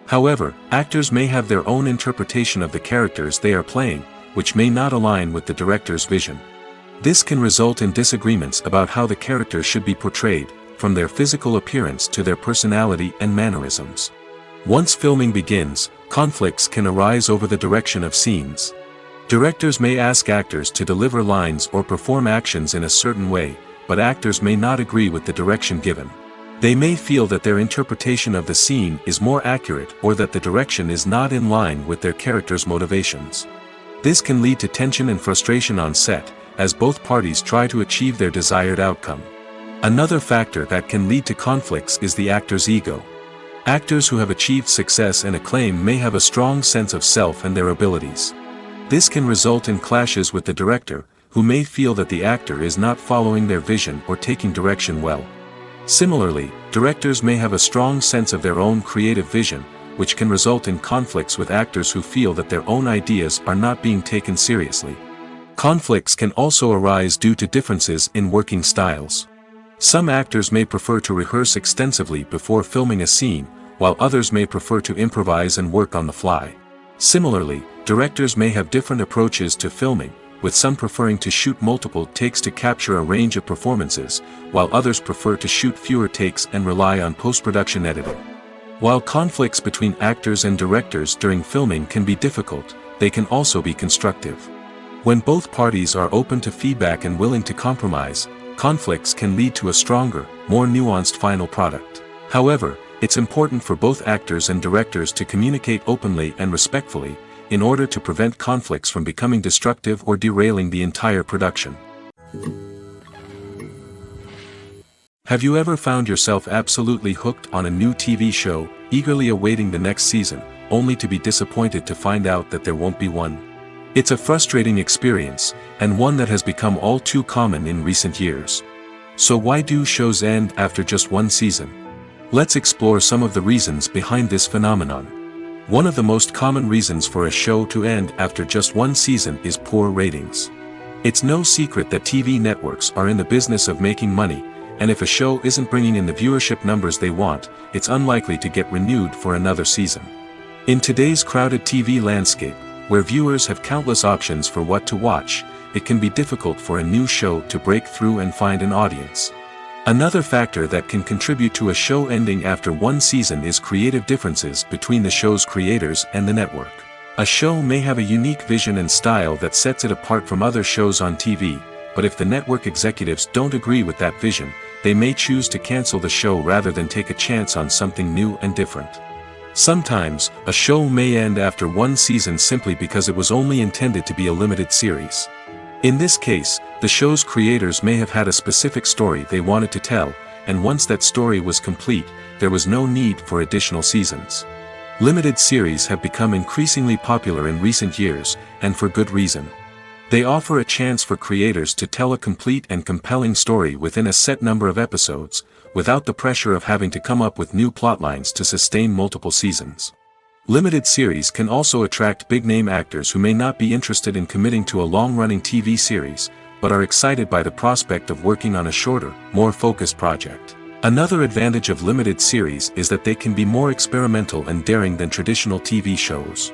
However, actors may have their own interpretation of the characters they are playing, which may not align with the director's vision. This can result in disagreements about how the characters should be portrayed, from their physical appearance to their personality and mannerisms. Once filming begins, conflicts can arise over the direction of scenes. Directors may ask actors to deliver lines or perform actions in a certain way, but actors may not agree with the direction given. They may feel that their interpretation of the scene is more accurate or that the direction is not in line with their character's motivations. This can lead to tension and frustration on set, as both parties try to achieve their desired outcome. Another factor that can lead to conflicts is the actor's ego. Actors who have achieved success and acclaim may have a strong sense of self and their abilities. This can result in clashes with the director, who may feel that the actor is not following their vision or taking direction well. Similarly, directors may have a strong sense of their own creative vision, which can result in conflicts with actors who feel that their own ideas are not being taken seriously. Conflicts can also arise due to differences in working styles. Some actors may prefer to rehearse extensively before filming a scene, while others may prefer to improvise and work on the fly. Similarly, directors may have different approaches to filming, with some preferring to shoot multiple takes to capture a range of performances, while others prefer to shoot fewer takes and rely on post-production editing. While conflicts between actors and directors during filming can be difficult, they can also be constructive. When both parties are open to feedback and willing to compromise, conflicts can lead to a stronger, more nuanced final product. However, it's important for both actors and directors to communicate openly and respectfully, in order to prevent conflicts from becoming destructive or derailing the entire production. Have you ever found yourself absolutely hooked on a new TV show, eagerly awaiting the next season, only to be disappointed to find out that there won't be one? It's a frustrating experience, and one that has become all too common in recent years. So why do shows end after just one season? Let's explore some of the reasons behind this phenomenon. One of the most common reasons for a show to end after just one season is poor ratings. It's no secret that TV networks are in the business of making money, and if a show isn't bringing in the viewership numbers they want, it's unlikely to get renewed for another season. In today's crowded TV landscape, where viewers have countless options for what to watch, it can be difficult for a new show to break through and find an audience. Another factor that can contribute to a show ending after one season is creative differences between the show's creators and the network. A show may have a unique vision and style that sets it apart from other shows on TV, but if the network executives don't agree with that vision, they may choose to cancel the show rather than take a chance on something new and different. Sometimes, a show may end after one season simply because it was only intended to be a limited series. In this case, the show's creators may have had a specific story they wanted to tell, and once that story was complete, there was no need for additional seasons. Limited series have become increasingly popular in recent years, and for good reason. They offer a chance for creators to tell a complete and compelling story within a set number of episodes, without the pressure of having to come up with new plotlines to sustain multiple seasons. Limited series can also attract big-name actors who may not be interested in committing to a long-running TV series, but are excited by the prospect of working on a shorter, more focused project. Another advantage of limited series is that they can be more experimental and daring than traditional TV shows.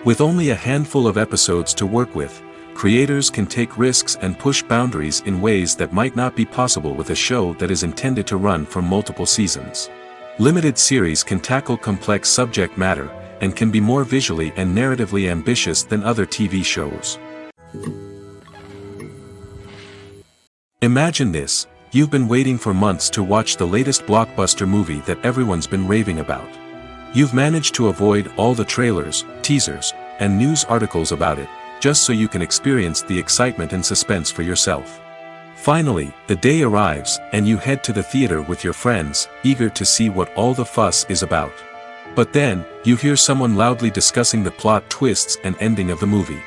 With only a handful of episodes to work with, creators can take risks and push boundaries in ways that might not be possible with a show that is intended to run for multiple seasons. Limited series can tackle complex subject matter, and can be more visually and narratively ambitious than other TV shows. Imagine this: you've been waiting for months to watch the latest blockbuster movie that everyone's been raving about. You've managed to avoid all the trailers, teasers, and news articles about it, just so you can experience the excitement and suspense for yourself. Finally, the day arrives, and you head to the theater with your friends, eager to see what all the fuss is about. But then, you hear someone loudly discussing the plot twists and ending of the movie.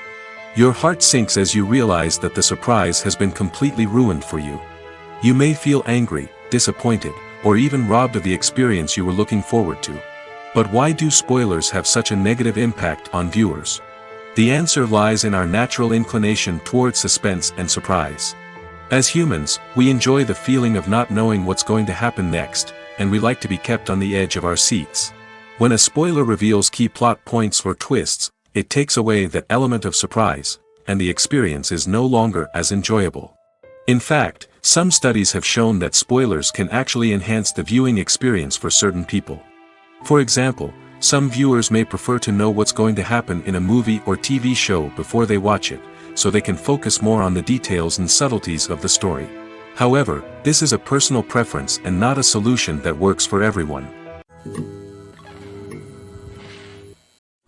Your heart sinks as you realize that the surprise has been completely ruined for you. You may feel angry, disappointed, or even robbed of the experience you were looking forward to. But why do spoilers have such a negative impact on viewers? The answer lies in our natural inclination towards suspense and surprise. As humans, we enjoy the feeling of not knowing what's going to happen next, and we like to be kept on the edge of our seats. When a spoiler reveals key plot points or twists, it takes away that element of surprise, and the experience is no longer as enjoyable. In fact, some studies have shown that spoilers can actually enhance the viewing experience for certain people. For example, some viewers may prefer to know what's going to happen in a movie or TV show before they watch it, so they can focus more on the details and subtleties of the story. However, this is a personal preference and not a solution that works for everyone.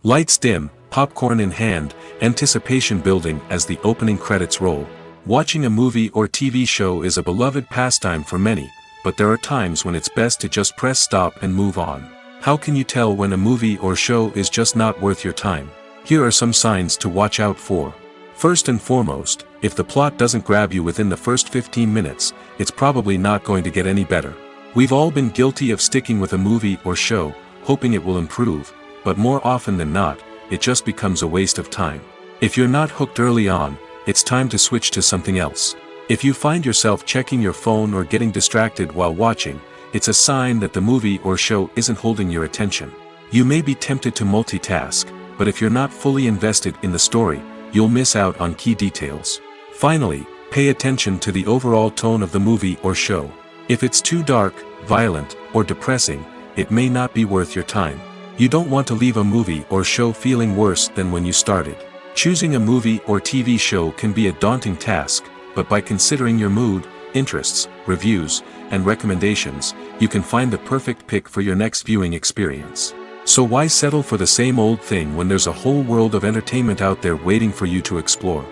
Lights dim, popcorn in hand, anticipation building as the opening credits roll. Watching a movie or TV show is a beloved pastime for many, but there are times when it's best to just press stop and move on. How can you tell when a movie or show is just not worth your time? Here are some signs to watch out for. First and foremost, if the plot doesn't grab you within the first 15 minutes, it's probably not going to get any better. We've all been guilty of sticking with a movie or show, hoping it will improve, but more often than not, it just becomes a waste of time. If you're not hooked early on, it's time to switch to something else. If you find yourself checking your phone or getting distracted while watching, it's a sign that the movie or show isn't holding your attention. You may be tempted to multitask, but if you're not fully invested in the story, you'll miss out on key details. Finally, pay attention to the overall tone of the movie or show. If it's too dark, violent, or depressing, it may not be worth your time. You don't want to leave a movie or show feeling worse than when you started. Choosing a movie or TV show can be a daunting task, but by considering your mood, interests, reviews, and recommendations, you can find the perfect pick for your next viewing experience. So why settle for the same old thing when there's a whole world of entertainment out there waiting for you to explore?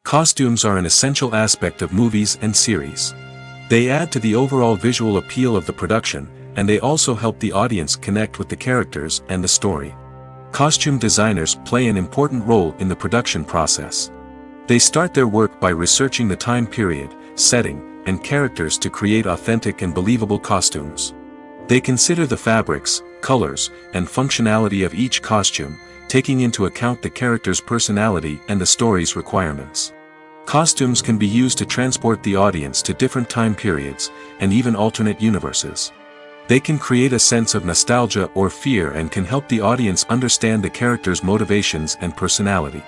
Costumes are an essential aspect of movies and series. They add to the overall visual appeal of the production, and they also help the audience connect with the characters and the story. Costume designers play an important role in the production process. They start their work by researching the time period, setting, and characters to create authentic and believable costumes. They consider the fabrics, colors, and functionality of each costume, taking into account the character's personality and the story's requirements. Costumes can be used to transport the audience to different time periods, and even alternate universes. They can create a sense of nostalgia or fear and can help the audience understand the character's motivations and personality.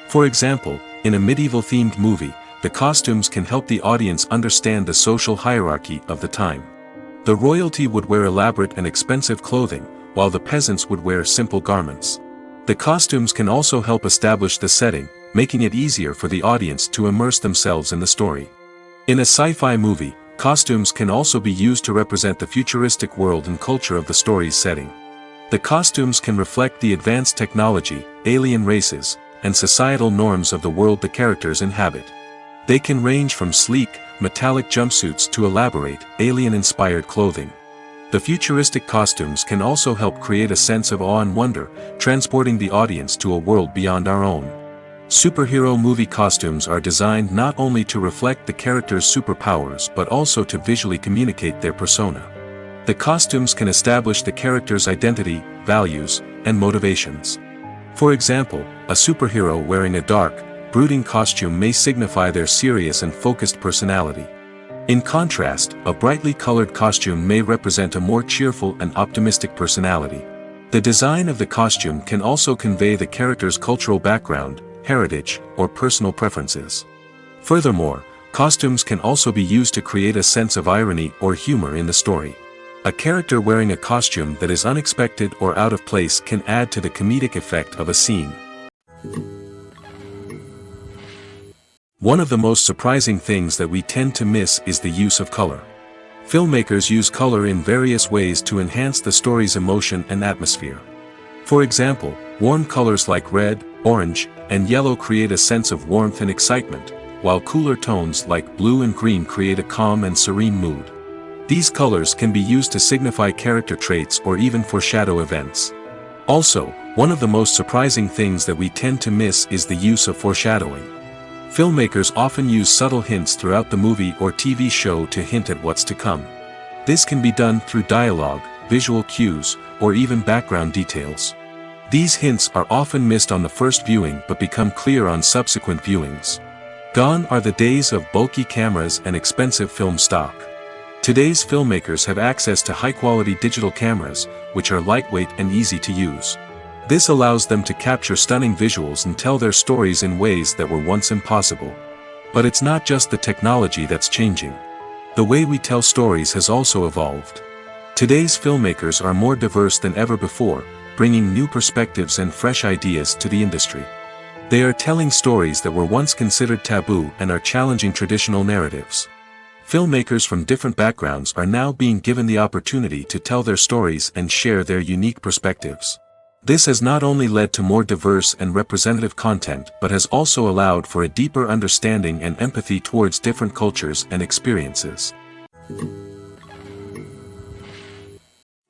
For example, in a medieval-themed movie, the costumes can help the audience understand the social hierarchy of the time. The royalty would wear elaborate and expensive clothing, while the peasants would wear simple garments. The costumes can also help establish the setting, making it easier for the audience to immerse themselves in the story. In a sci-fi movie, costumes can also be used to represent the futuristic world and culture of the story's setting. The costumes can reflect the advanced technology, alien races, and societal norms of the world the characters inhabit. They can range from sleek, metallic jumpsuits to elaborate, alien-inspired clothing. The futuristic costumes can also help create a sense of awe and wonder, transporting the audience to a world beyond our own. Superhero movie costumes are designed not only to reflect the character's superpowers but also to visually communicate their persona. The costumes can establish the character's identity, values, and motivations. For example, a superhero wearing a dark, brooding costume may signify their serious and focused personality. In contrast, a brightly colored costume may represent a more cheerful and optimistic personality. The design of the costume can also convey the character's cultural background, heritage, or personal preferences. Furthermore, costumes can also be used to create a sense of irony or humor in the story. A character wearing a costume that is unexpected or out of place can add to the comedic effect of a scene. One of the most surprising things that we tend to miss is the use of color. Filmmakers use color in various ways to enhance the story's emotion and atmosphere. For example, warm colors like red, orange, and yellow create a sense of warmth and excitement, while cooler tones like blue and green create a calm and serene mood. These colors can be used to signify character traits or even foreshadow events. Also, one of the most surprising things that we tend to miss is the use of foreshadowing. Filmmakers often use subtle hints throughout the movie or TV show to hint at what's to come. This can be done through dialogue, visual cues, or even background details. These hints are often missed on the first viewing but become clear on subsequent viewings. Gone are the days of bulky cameras and expensive film stock. Today's filmmakers have access to high-quality digital cameras, which are lightweight and easy to use. This allows them to capture stunning visuals and tell their stories in ways that were once impossible. But it's not just the technology that's changing. The way we tell stories has also evolved. Today's filmmakers are more diverse than ever before, bringing new perspectives and fresh ideas to the industry. They are telling stories that were once considered taboo and are challenging traditional narratives. Filmmakers from different backgrounds are now being given the opportunity to tell their stories and share their unique perspectives. This has not only led to more diverse and representative content but has also allowed for a deeper understanding and empathy towards different cultures and experiences.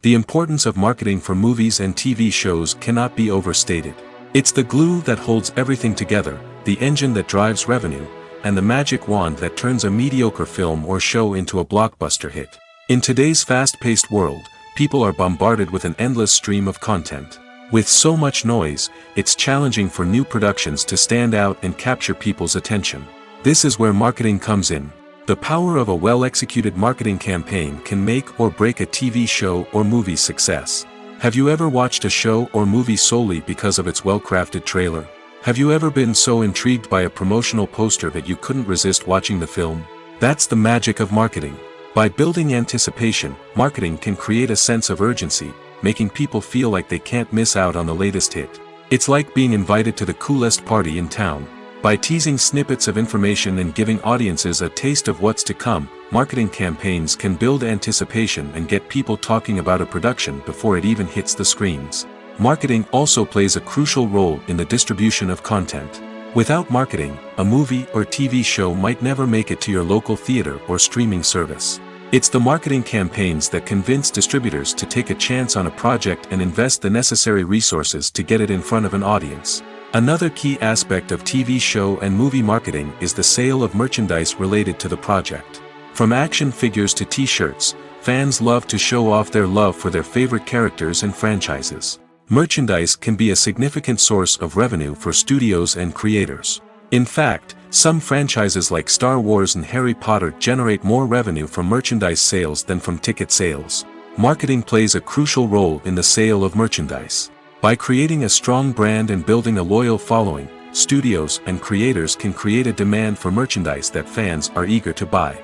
The importance of marketing for movies and TV shows cannot be overstated. It's the glue that holds everything together, the engine that drives revenue, and the magic wand that turns a mediocre film or show into a blockbuster hit. In today's fast-paced world, people are bombarded with an endless stream of content. With so much noise, it's challenging for new productions to stand out and capture people's attention. This is where marketing comes in. The power of a well-executed marketing campaign can make or break a TV show or movie's success. Have you ever watched a show or movie solely because of its well-crafted trailer? Have you ever been so intrigued by a promotional poster that you couldn't resist watching the film? That's the magic of marketing. By building anticipation, marketing can create a sense of urgency, making people feel like they can't miss out on the latest hit. It's like being invited to the coolest party in town. By teasing snippets of information and giving audiences a taste of what's to come, marketing campaigns can build anticipation and get people talking about a production before it even hits the screens. Marketing also plays a crucial role in the distribution of content. Without marketing, a movie or TV show might never make it to your local theater or streaming service. It's the marketing campaigns that convince distributors to take a chance on a project and invest the necessary resources to get it in front of an audience. Another key aspect of TV show and movie marketing is the sale of merchandise related to the project. From action figures to t-shirts, fans love to show off their love for their favorite characters and franchises. Merchandise can be a significant source of revenue for studios and creators. In fact, some franchises like Star Wars and Harry Potter generate more revenue from merchandise sales than from ticket sales. Marketing plays a crucial role in the sale of merchandise. By creating a strong brand and building a loyal following, studios and creators can create a demand for merchandise that fans are eager to buy.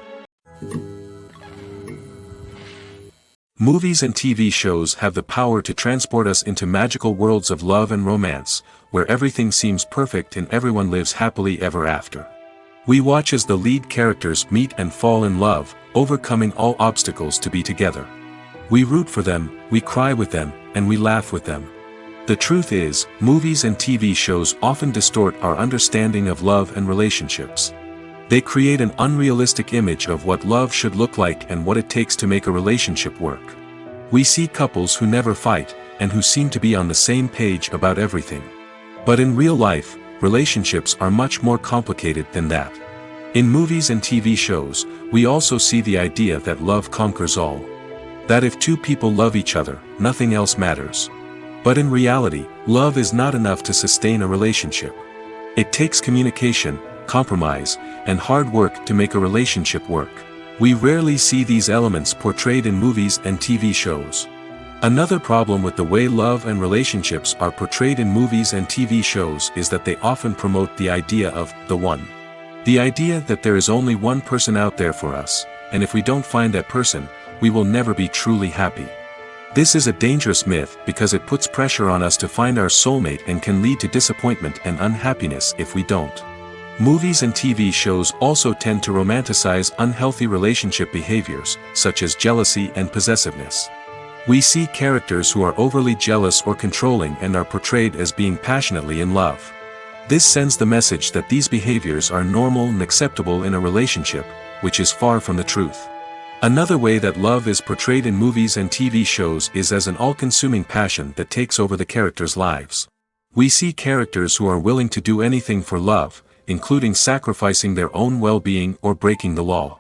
Movies and TV shows have the power to transport us into magical worlds of love and romance, where everything seems perfect and everyone lives happily ever after. We watch as the lead characters meet and fall in love, overcoming all obstacles to be together. We root for them, we cry with them, and we laugh with them. The truth is, movies and TV shows often distort our understanding of love and relationships. They create an unrealistic image of what love should look like and what it takes to make a relationship work. We see couples who never fight, and who seem to be on the same page about everything. But in real life, relationships are much more complicated than that. In movies and TV shows, we also see the idea that love conquers all. That if two people love each other, nothing else matters. But in reality, love is not enough to sustain a relationship. It takes communication, compromise, and hard work to make a relationship work. We rarely see these elements portrayed in movies and TV shows. Another problem with the way love and relationships are portrayed in movies and TV shows is that they often promote the idea of the one. The idea that there is only one person out there for us, and if we don't find that person, we will never be truly happy. This is a dangerous myth because it puts pressure on us to find our soulmate and can lead to disappointment and unhappiness if we don't. Movies and TV shows also tend to romanticize unhealthy relationship behaviors, such as jealousy and possessiveness. We see characters who are overly jealous or controlling and are portrayed as being passionately in love. This sends the message that these behaviors are normal and acceptable in a relationship, which is far from the truth. Another way that love is portrayed in movies and TV shows is as an all-consuming passion that takes over the characters' lives. We see characters who are willing to do anything for love, including sacrificing their own well-being or breaking the law.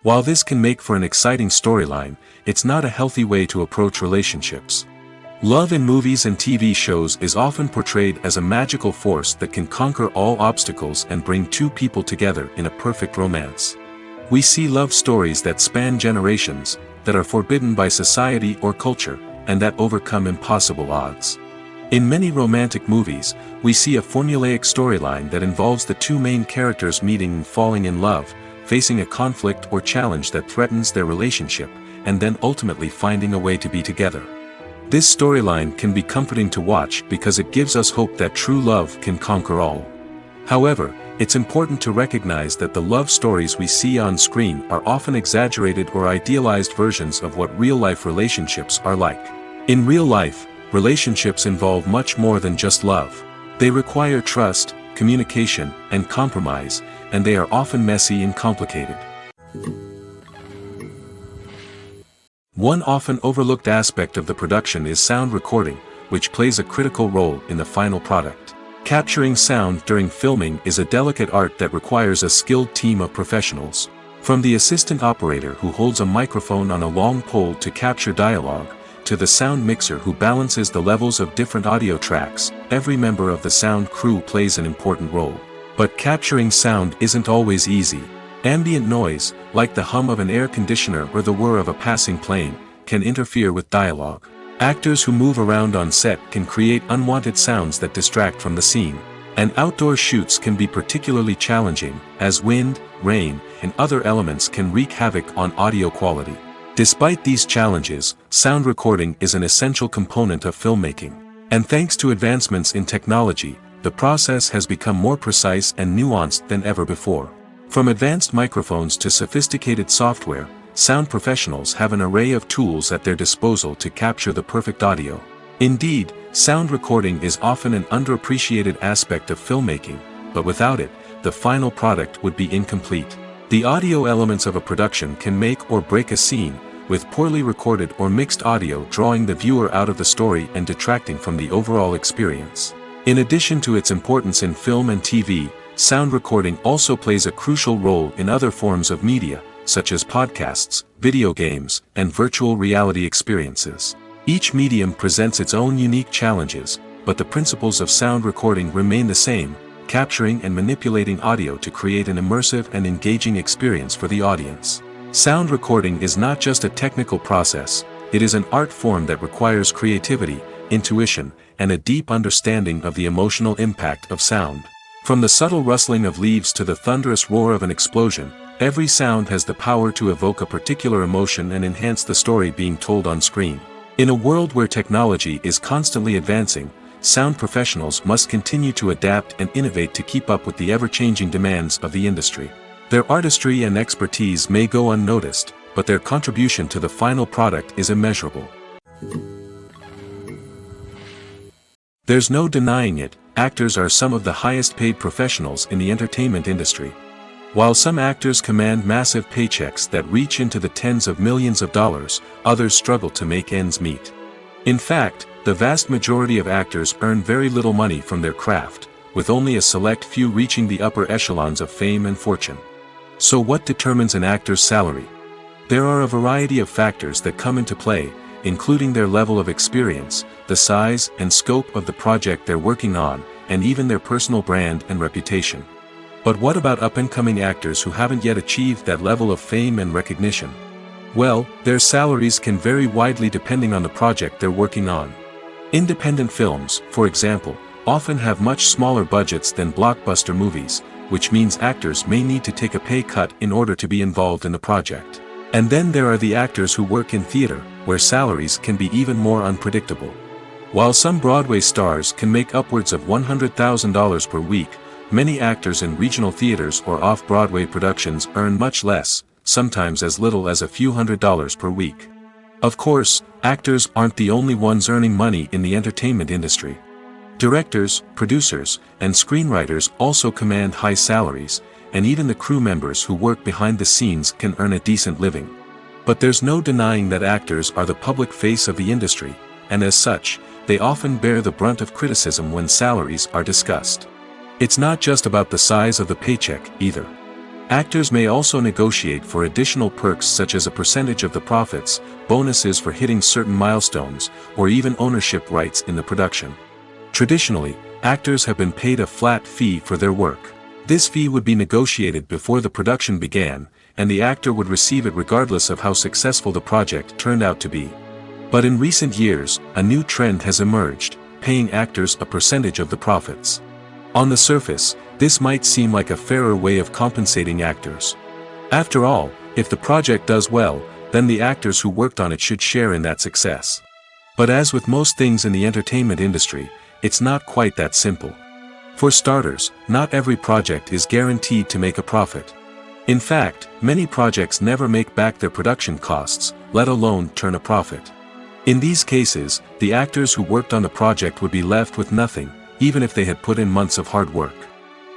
While this can make for an exciting storyline, it's not a healthy way to approach relationships. Love in movies and TV shows is often portrayed as a magical force that can conquer all obstacles and bring two people together in a perfect romance. We see love stories that span generations, that are forbidden by society or culture, and that overcome impossible odds. In many romantic movies, we see a formulaic storyline that involves the two main characters meeting and falling in love, facing a conflict or challenge that threatens their relationship, and then ultimately finding a way to be together. This storyline can be comforting to watch because it gives us hope that true love can conquer all. However, it's important to recognize that the love stories we see on screen are often exaggerated or idealized versions of what real-life relationships are like. In real life, relationships involve much more than just love. They require trust, communication, and compromise, and they are often messy and complicated. One often overlooked aspect of the production is sound recording, which plays a critical role in the final product. Capturing sound during filming is a delicate art that requires a skilled team of professionals. From the assistant operator who holds a microphone on a long pole to capture dialogue, to the sound mixer who balances the levels of different audio tracks, every member of the sound crew plays an important role. But capturing sound isn't always easy. Ambient noise, like the hum of an air conditioner or the whir of a passing plane, can interfere with dialogue. Actors who move around on set can create unwanted sounds that distract from the scene. And outdoor shoots can be particularly challenging, as wind, rain, and other elements can wreak havoc on audio quality. Despite these challenges, sound recording is an essential component of filmmaking. And thanks to advancements in technology, the process has become more precise and nuanced than ever before. From advanced microphones to sophisticated software, sound professionals have an array of tools at their disposal to capture the perfect audio. Indeed, sound recording is often an underappreciated aspect of filmmaking, but without it, the final product would be incomplete. The audio elements of a production can make or break a scene, with poorly recorded or mixed audio drawing the viewer out of the story and detracting from the overall experience. In addition to its importance in film and TV, sound recording also plays a crucial role in other forms of media, such as podcasts, video games, and virtual reality experiences. Each medium presents its own unique challenges, but the principles of sound recording remain the same, capturing and manipulating audio to create an immersive and engaging experience for the audience. Sound recording is not just a technical process, it is an art form that requires creativity, intuition, and a deep understanding of the emotional impact of sound. From the subtle rustling of leaves to the thunderous roar of an explosion, every sound has the power to evoke a particular emotion and enhance the story being told on screen. In a world where technology is constantly advancing, sound professionals must continue to adapt and innovate to keep up with the ever-changing demands of the industry. Their artistry and expertise may go unnoticed, but their contribution to the final product is immeasurable. There's no denying it, actors are some of the highest-paid professionals in the entertainment industry. While some actors command massive paychecks that reach into the tens of millions of dollars, others struggle to make ends meet. In fact, the vast majority of actors earn very little money from their craft, with only a select few reaching the upper echelons of fame and fortune. So what determines an actor's salary? There are a variety of factors that come into play, including their level of experience, the size and scope of the project they're working on, and even their personal brand and reputation. But what about up-and-coming actors who haven't yet achieved that level of fame and recognition? Well, their salaries can vary widely depending on the project they're working on. Independent films, for example, often have much smaller budgets than blockbuster movies, which means actors may need to take a pay cut in order to be involved in the project. And then there are the actors who work in theater, where salaries can be even more unpredictable. While some Broadway stars can make upwards of $100,000 per week, many actors in regional theaters or off-Broadway productions earn much less, sometimes as little as a few $100s per week. Of course, actors aren't the only ones earning money in the entertainment industry. Directors, producers, and screenwriters also command high salaries, and even the crew members who work behind the scenes can earn a decent living. But there's no denying that actors are the public face of the industry, and as such, they often bear the brunt of criticism when salaries are discussed. It's not just about the size of the paycheck, either. Actors may also negotiate for additional perks such as a percentage of the profits, bonuses for hitting certain milestones, or even ownership rights in the production. Traditionally, actors have been paid a flat fee for their work. This fee would be negotiated before the production began, and the actor would receive it regardless of how successful the project turned out to be. But in recent years, a new trend has emerged, paying actors a percentage of the profits. On the surface, this might seem like a fairer way of compensating actors. After all, if the project does well, then the actors who worked on it should share in that success. But as with most things in the entertainment industry, it's not quite that simple. For starters, not every project is guaranteed to make a profit. In fact, many projects never make back their production costs, let alone turn a profit. In these cases, the actors who worked on the project would be left with nothing, even if they had put in months of hard work.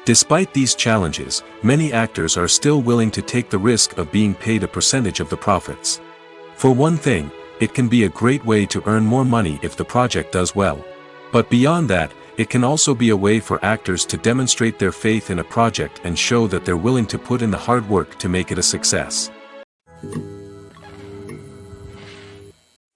Despite these challenges, many actors are still willing to take the risk of being paid a percentage of the profits. For one thing, it can be a great way to earn more money if the project does well. But beyond that, it can also be a way for actors to demonstrate their faith in a project and show that they're willing to put in the hard work to make it a success.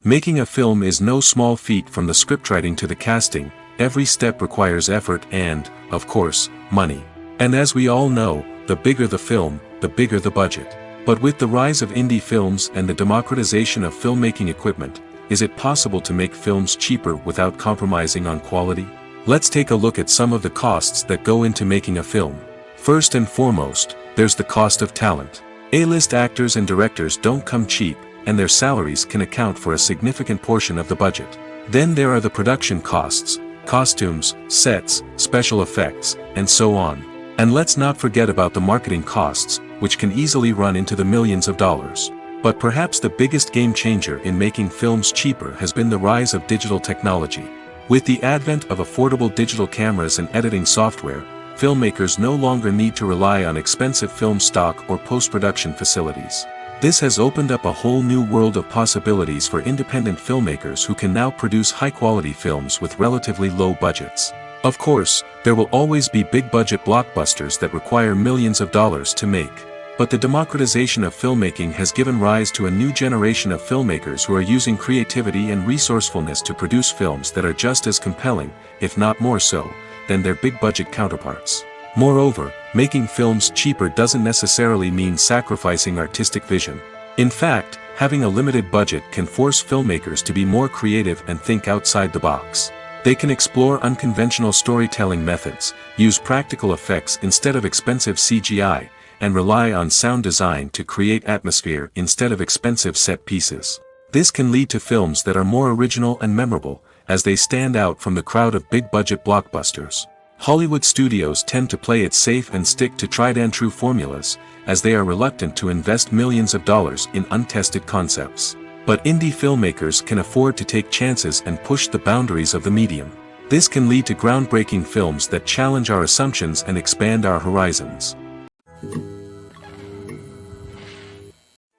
Making a film is no small feat. From the scriptwriting to the casting, every step requires effort and, of course, money. And as we all know, the bigger the film, the bigger the budget. But with the rise of indie films and the democratization of filmmaking equipment, is it possible to make films cheaper without compromising on quality? Let's take a look at some of the costs that go into making a film. First and foremost, there's the cost of talent. A-list actors and directors don't come cheap, and their salaries can account for a significant portion of the budget. Then there are the production costs, costumes, sets, special effects, and so on. And let's not forget about the marketing costs, which can easily run into the millions of dollars. But perhaps the biggest game changer in making films cheaper has been the rise of digital technology. With the advent of affordable digital cameras and editing software, filmmakers no longer need to rely on expensive film stock or post-production facilities. This has opened up a whole new world of possibilities for independent filmmakers who can now produce high-quality films with relatively low budgets. Of course, there will always be big-budget blockbusters that require millions of dollars to make. But the democratization of filmmaking has given rise to a new generation of filmmakers who are using creativity and resourcefulness to produce films that are just as compelling, if not more so, than their big-budget counterparts. Moreover, making films cheaper doesn't necessarily mean sacrificing artistic vision. In fact, having a limited budget can force filmmakers to be more creative and think outside the box. They can explore unconventional storytelling methods, use practical effects instead of expensive CGI, and rely on sound design to create atmosphere instead of expensive set pieces. This can lead to films that are more original and memorable, as they stand out from the crowd of big-budget blockbusters. Hollywood studios tend to play it safe and stick to tried-and-true formulas, as they are reluctant to invest millions of dollars in untested concepts. But indie filmmakers can afford to take chances and push the boundaries of the medium. This can lead to groundbreaking films that challenge our assumptions and expand our horizons.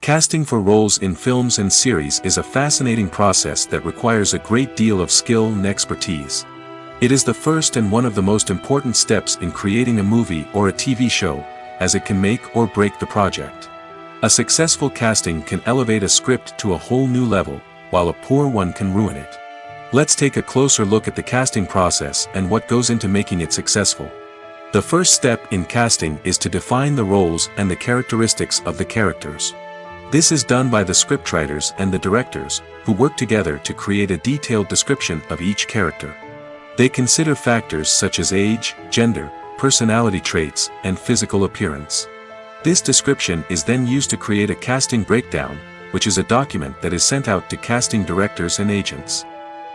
Casting for roles in films and series is a fascinating process that requires a great deal of skill and expertise. It is the first and one of the most important steps in creating a movie or a TV show, as it can make or break the project. A successful casting can elevate a script to a whole new level, while a poor one can ruin it. Let's take a closer look at the casting process and what goes into making it successful. The first step in casting is to define the roles and the characteristics of the characters. This is done by the scriptwriters and the directors, who work together to create a detailed description of each character. They consider factors such as age, gender, personality traits, and physical appearance. This description is then used to create a casting breakdown, which is a document that is sent out to casting directors and agents.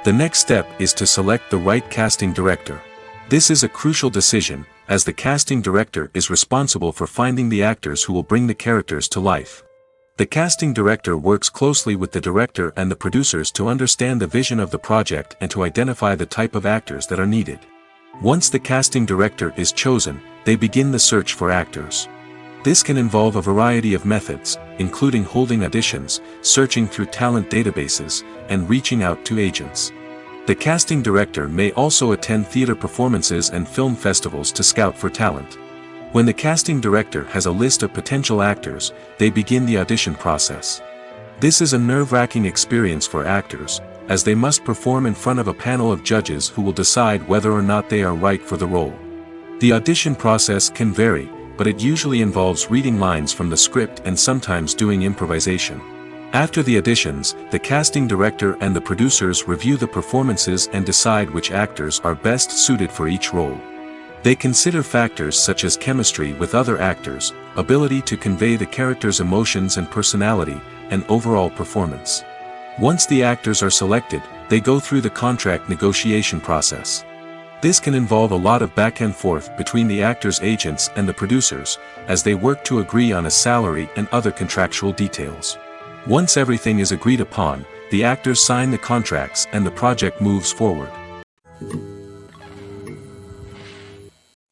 The next step is to select the right casting director. This is a crucial decision, as the casting director is responsible for finding the actors who will bring the characters to life. The casting director works closely with the director and the producers to understand the vision of the project and to identify the type of actors that are needed. Once the casting director is chosen, they begin the search for actors. This can involve a variety of methods, including holding auditions, searching through talent databases, and reaching out to agents. The casting director may also attend theater performances and film festivals to scout for talent. When the casting director has a list of potential actors, they begin the audition process. This is a nerve-wracking experience for actors, as they must perform in front of a panel of judges who will decide whether or not they are right for the role. The audition process can vary, but it usually involves reading lines from the script and sometimes doing improvisation. After the auditions, the casting director and the producers review the performances and decide which actors are best suited for each role. They consider factors such as chemistry with other actors, ability to convey the character's emotions and personality, and overall performance. Once the actors are selected, they go through the contract negotiation process. This can involve a lot of back and forth between the actors' agents and the producers, as they work to agree on a salary and other contractual details. Once everything is agreed upon, the actors sign the contracts and the project moves forward.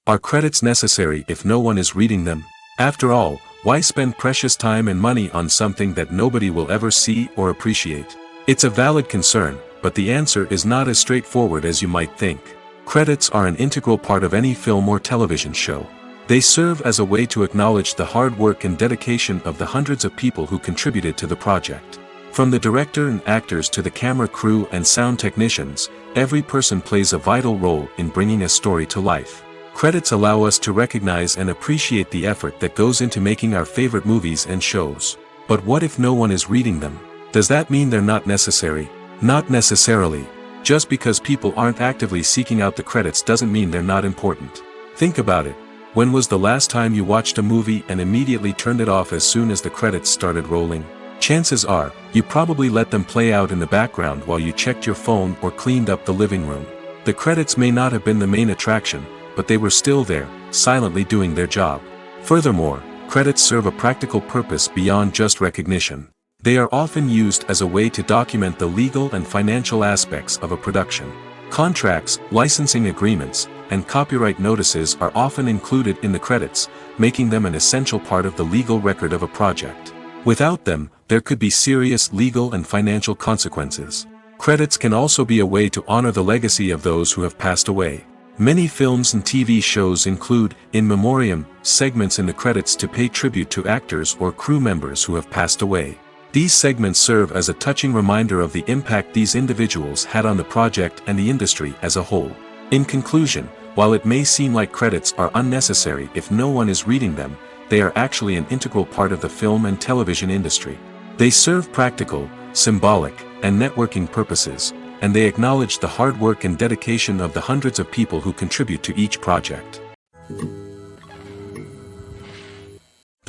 Are credits necessary if no one is reading them? After all, why spend precious time and money on something that nobody will ever see or appreciate? It's a valid concern, but the answer is not as straightforward as you might think. Credits are an integral part of any film or television show. They serve as a way to acknowledge the hard work and dedication of the hundreds of people who contributed to the project. From the director and actors to the camera crew and sound technicians, every person plays a vital role in bringing a story to life. Credits allow us to recognize and appreciate the effort that goes into making our favorite movies and shows. But what if no one is reading them? Does that mean they're not necessary? Not necessarily. Just because people aren't actively seeking out the credits doesn't mean they're not important. Think about it. When was the last time you watched a movie and immediately turned it off as soon as the credits started rolling? Chances are, you probably let them play out in the background while you checked your phone or cleaned up the living room. The credits may not have been the main attraction, but they were still there, silently doing their job. Furthermore, credits serve a practical purpose beyond just recognition. They are often used as a way to document the legal and financial aspects of a production. Contracts, licensing agreements, and copyright notices are often included in the credits, making them an essential part of the legal record of a project. Without them, there could be serious legal and financial consequences. Credits can also be a way to honor the legacy of those who have passed away. Many films and TV shows include, in memoriam, segments in the credits to pay tribute to actors or crew members who have passed away. These segments serve as a touching reminder of the impact these individuals had on the project and the industry as a whole. In conclusion, while it may seem like credits are unnecessary if no one is reading them, they are actually an integral part of the film and television industry. They serve practical, symbolic, and networking purposes, and they acknowledge the hard work and dedication of the hundreds of people who contribute to each project.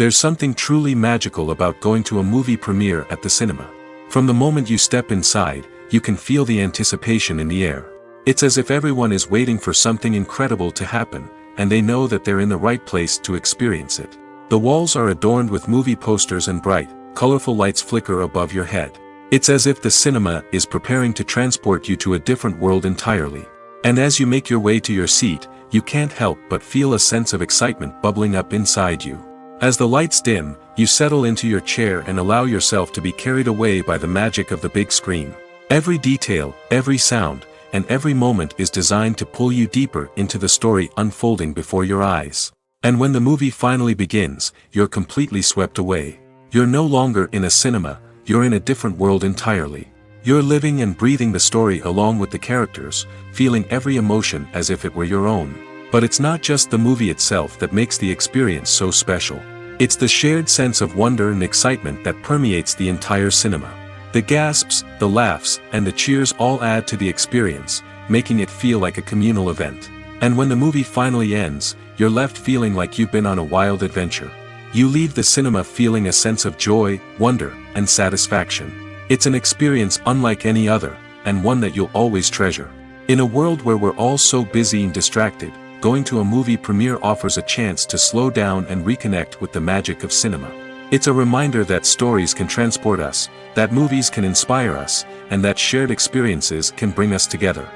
There's something truly magical about going to a movie premiere at the cinema. From the moment you step inside, you can feel the anticipation in the air. It's as if everyone is waiting for something incredible to happen, and they know that they're in the right place to experience it. The walls are adorned with movie posters and bright, colorful lights flicker above your head. It's as if the cinema is preparing to transport you to a different world entirely. And as you make your way to your seat, you can't help but feel a sense of excitement bubbling up inside you. As the lights dim, you settle into your chair and allow yourself to be carried away by the magic of the big screen. Every detail, every sound, and every moment is designed to pull you deeper into the story unfolding before your eyes. And when the movie finally begins, you're completely swept away. You're no longer in a cinema, you're in a different world entirely. You're living and breathing the story along with the characters, feeling every emotion as if it were your own. But it's not just the movie itself that makes the experience so special. It's the shared sense of wonder and excitement that permeates the entire cinema. The gasps, the laughs, and the cheers all add to the experience, making it feel like a communal event. And when the movie finally ends, you're left feeling like you've been on a wild adventure. You leave the cinema feeling a sense of joy, wonder, and satisfaction. It's an experience unlike any other, and one that you'll always treasure. In a world where we're all so busy and distracted, going to a movie premiere offers a chance to slow down and reconnect with the magic of cinema. It's a reminder that stories can transport us, that movies can inspire us, and that shared experiences can bring us together.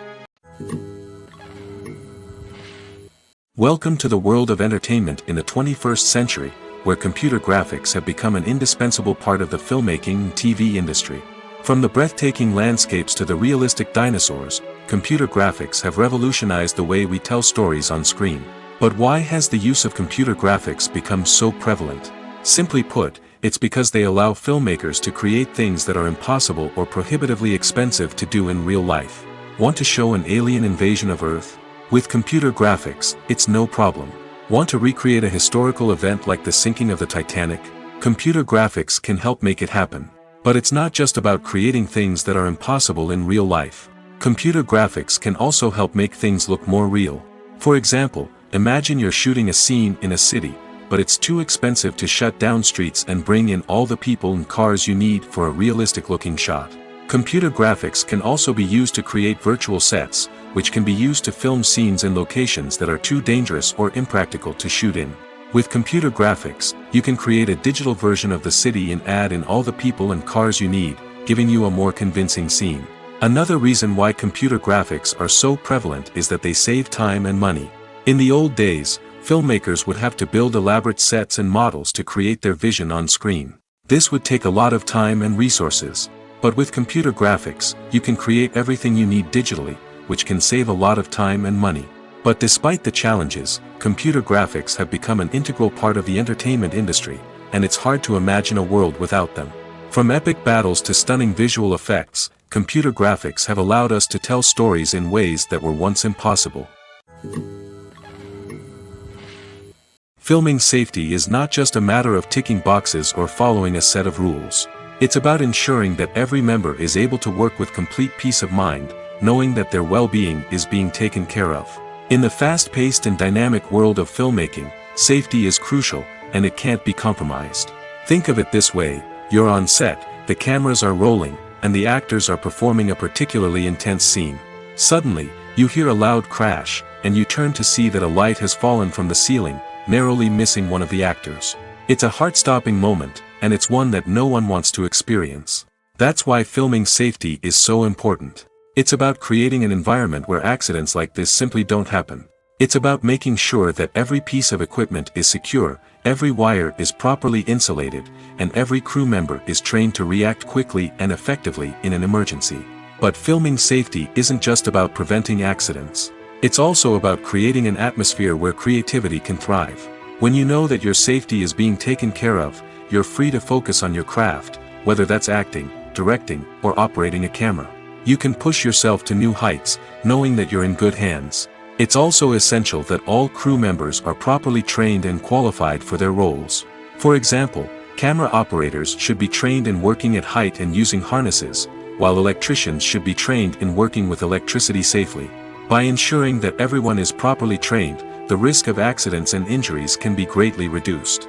Welcome to the world of entertainment in the 21st century, where computer graphics have become an indispensable part of the filmmaking and TV industry. From the breathtaking landscapes to the realistic dinosaurs, computer graphics have revolutionized the way we tell stories on screen. But why has the use of computer graphics become so prevalent? Simply put, it's because they allow filmmakers to create things that are impossible or prohibitively expensive to do in real life. Want to show an alien invasion of Earth? With computer graphics, it's no problem. Want to recreate a historical event like the sinking of the Titanic? Computer graphics can help make it happen. But it's not just about creating things that are impossible in real life. Computer graphics can also help make things look more real. For example, imagine you're shooting a scene in a city, but it's too expensive to shut down streets and bring in all the people and cars you need for a realistic-looking shot. Computer graphics can also be used to create virtual sets, which can be used to film scenes in locations that are too dangerous or impractical to shoot in. With computer graphics, you can create a digital version of the city and add in all the people and cars you need, giving you a more convincing scene. Another reason why computer graphics are so prevalent is that they save time and money. In the old days, filmmakers would have to build elaborate sets and models to create their vision on screen. This would take a lot of time and resources. But with computer graphics, you can create everything you need digitally, which can save a lot of time and money. But despite the challenges, computer graphics have become an integral part of the entertainment industry, and it's hard to imagine a world without them. From epic battles to stunning visual effects, computer graphics have allowed us to tell stories in ways that were once impossible. Filming safety is not just a matter of ticking boxes or following a set of rules. It's about ensuring that every member is able to work with complete peace of mind, knowing that their well-being is being taken care of. In the fast-paced and dynamic world of filmmaking, safety is crucial, and it can't be compromised. Think of it this way: you're on set, the cameras are rolling, and the actors are performing a particularly intense scene. Suddenly, you hear a loud crash, and you turn to see that a light has fallen from the ceiling, narrowly missing one of the actors. It's a heart-stopping moment, and it's one that no one wants to experience. That's why filming safety is so important. It's about creating an environment where accidents like this simply don't happen. It's about making sure that every piece of equipment is secure, every wire is properly insulated, and every crew member is trained to react quickly and effectively in an emergency. But filming safety isn't just about preventing accidents. It's also about creating an atmosphere where creativity can thrive. When you know that your safety is being taken care of, you're free to focus on your craft, whether that's acting, directing, or operating a camera. You can push yourself to new heights, knowing that you're in good hands. It's also essential that all crew members are properly trained and qualified for their roles. For example, camera operators should be trained in working at height and using harnesses, while electricians should be trained in working with electricity safely. By ensuring that everyone is properly trained, the risk of accidents and injuries can be greatly reduced.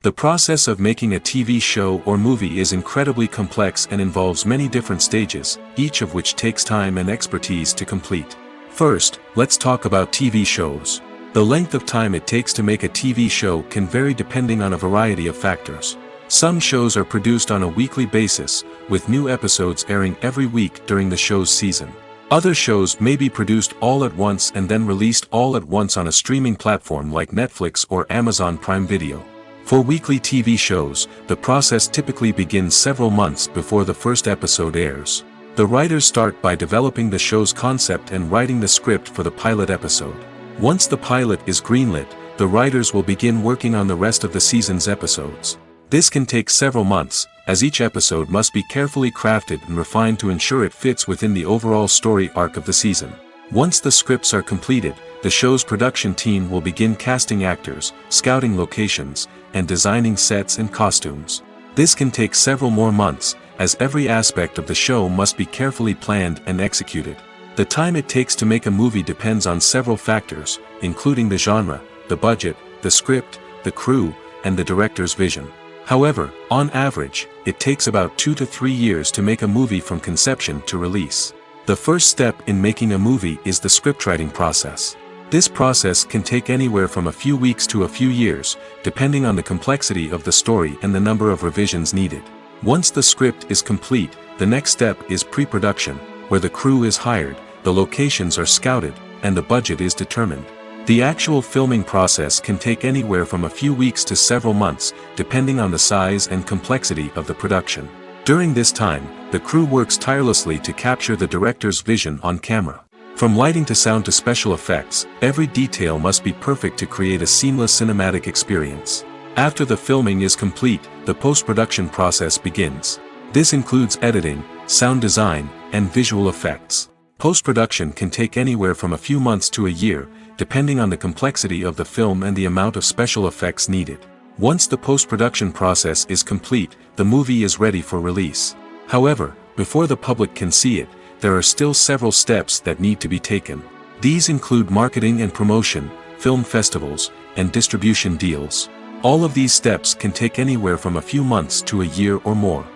The process of making a TV show or movie is incredibly complex and involves many different stages, each of which takes time and expertise to complete. First, let's talk about TV shows. The length of time it takes to make a TV show can vary depending on a variety of factors. Some shows are produced on a weekly basis, with new episodes airing every week during the show's season. Other shows may be produced all at once and then released all at once on a streaming platform like Netflix or Amazon Prime Video. For weekly TV shows, the process typically begins several months before the first episode airs. The writers start by developing the show's concept and writing the script for the pilot episode. Once the pilot is greenlit, the writers will begin working on the rest of the season's episodes. This can take several months, as each episode must be carefully crafted and refined to ensure it fits within the overall story arc of the season. Once the scripts are completed, the show's production team will begin casting actors, scouting locations, and designing sets and costumes. This can take several more months, as every aspect of the show must be carefully planned and executed. The time it takes to make a movie depends on several factors, including the genre, the budget, the script, the crew, and the director's vision. However, on average, it takes about 2 to 3 years to make a movie from conception to release. The first step in making a movie is the scriptwriting process. This process can take anywhere from a few weeks to a few years, depending on the complexity of the story and the number of revisions needed. Once the script is complete, the next step is pre-production, where the crew is hired, the locations are scouted, and the budget is determined. The actual filming process can take anywhere from a few weeks to several months, depending on the size and complexity of the production. During this time, the crew works tirelessly to capture the director's vision on camera. From lighting to sound to special effects, every detail must be perfect to create a seamless cinematic experience. After the filming is complete, the post-production process begins. This includes editing, sound design, and visual effects. Post-production can take anywhere from a few months to a year, depending on the complexity of the film and the amount of special effects needed. Once the post-production process is complete, the movie is ready for release. However, before the public can see it, there are still several steps that need to be taken. These include marketing and promotion, film festivals, and distribution deals. All of these steps can take anywhere from a few months to a year or more.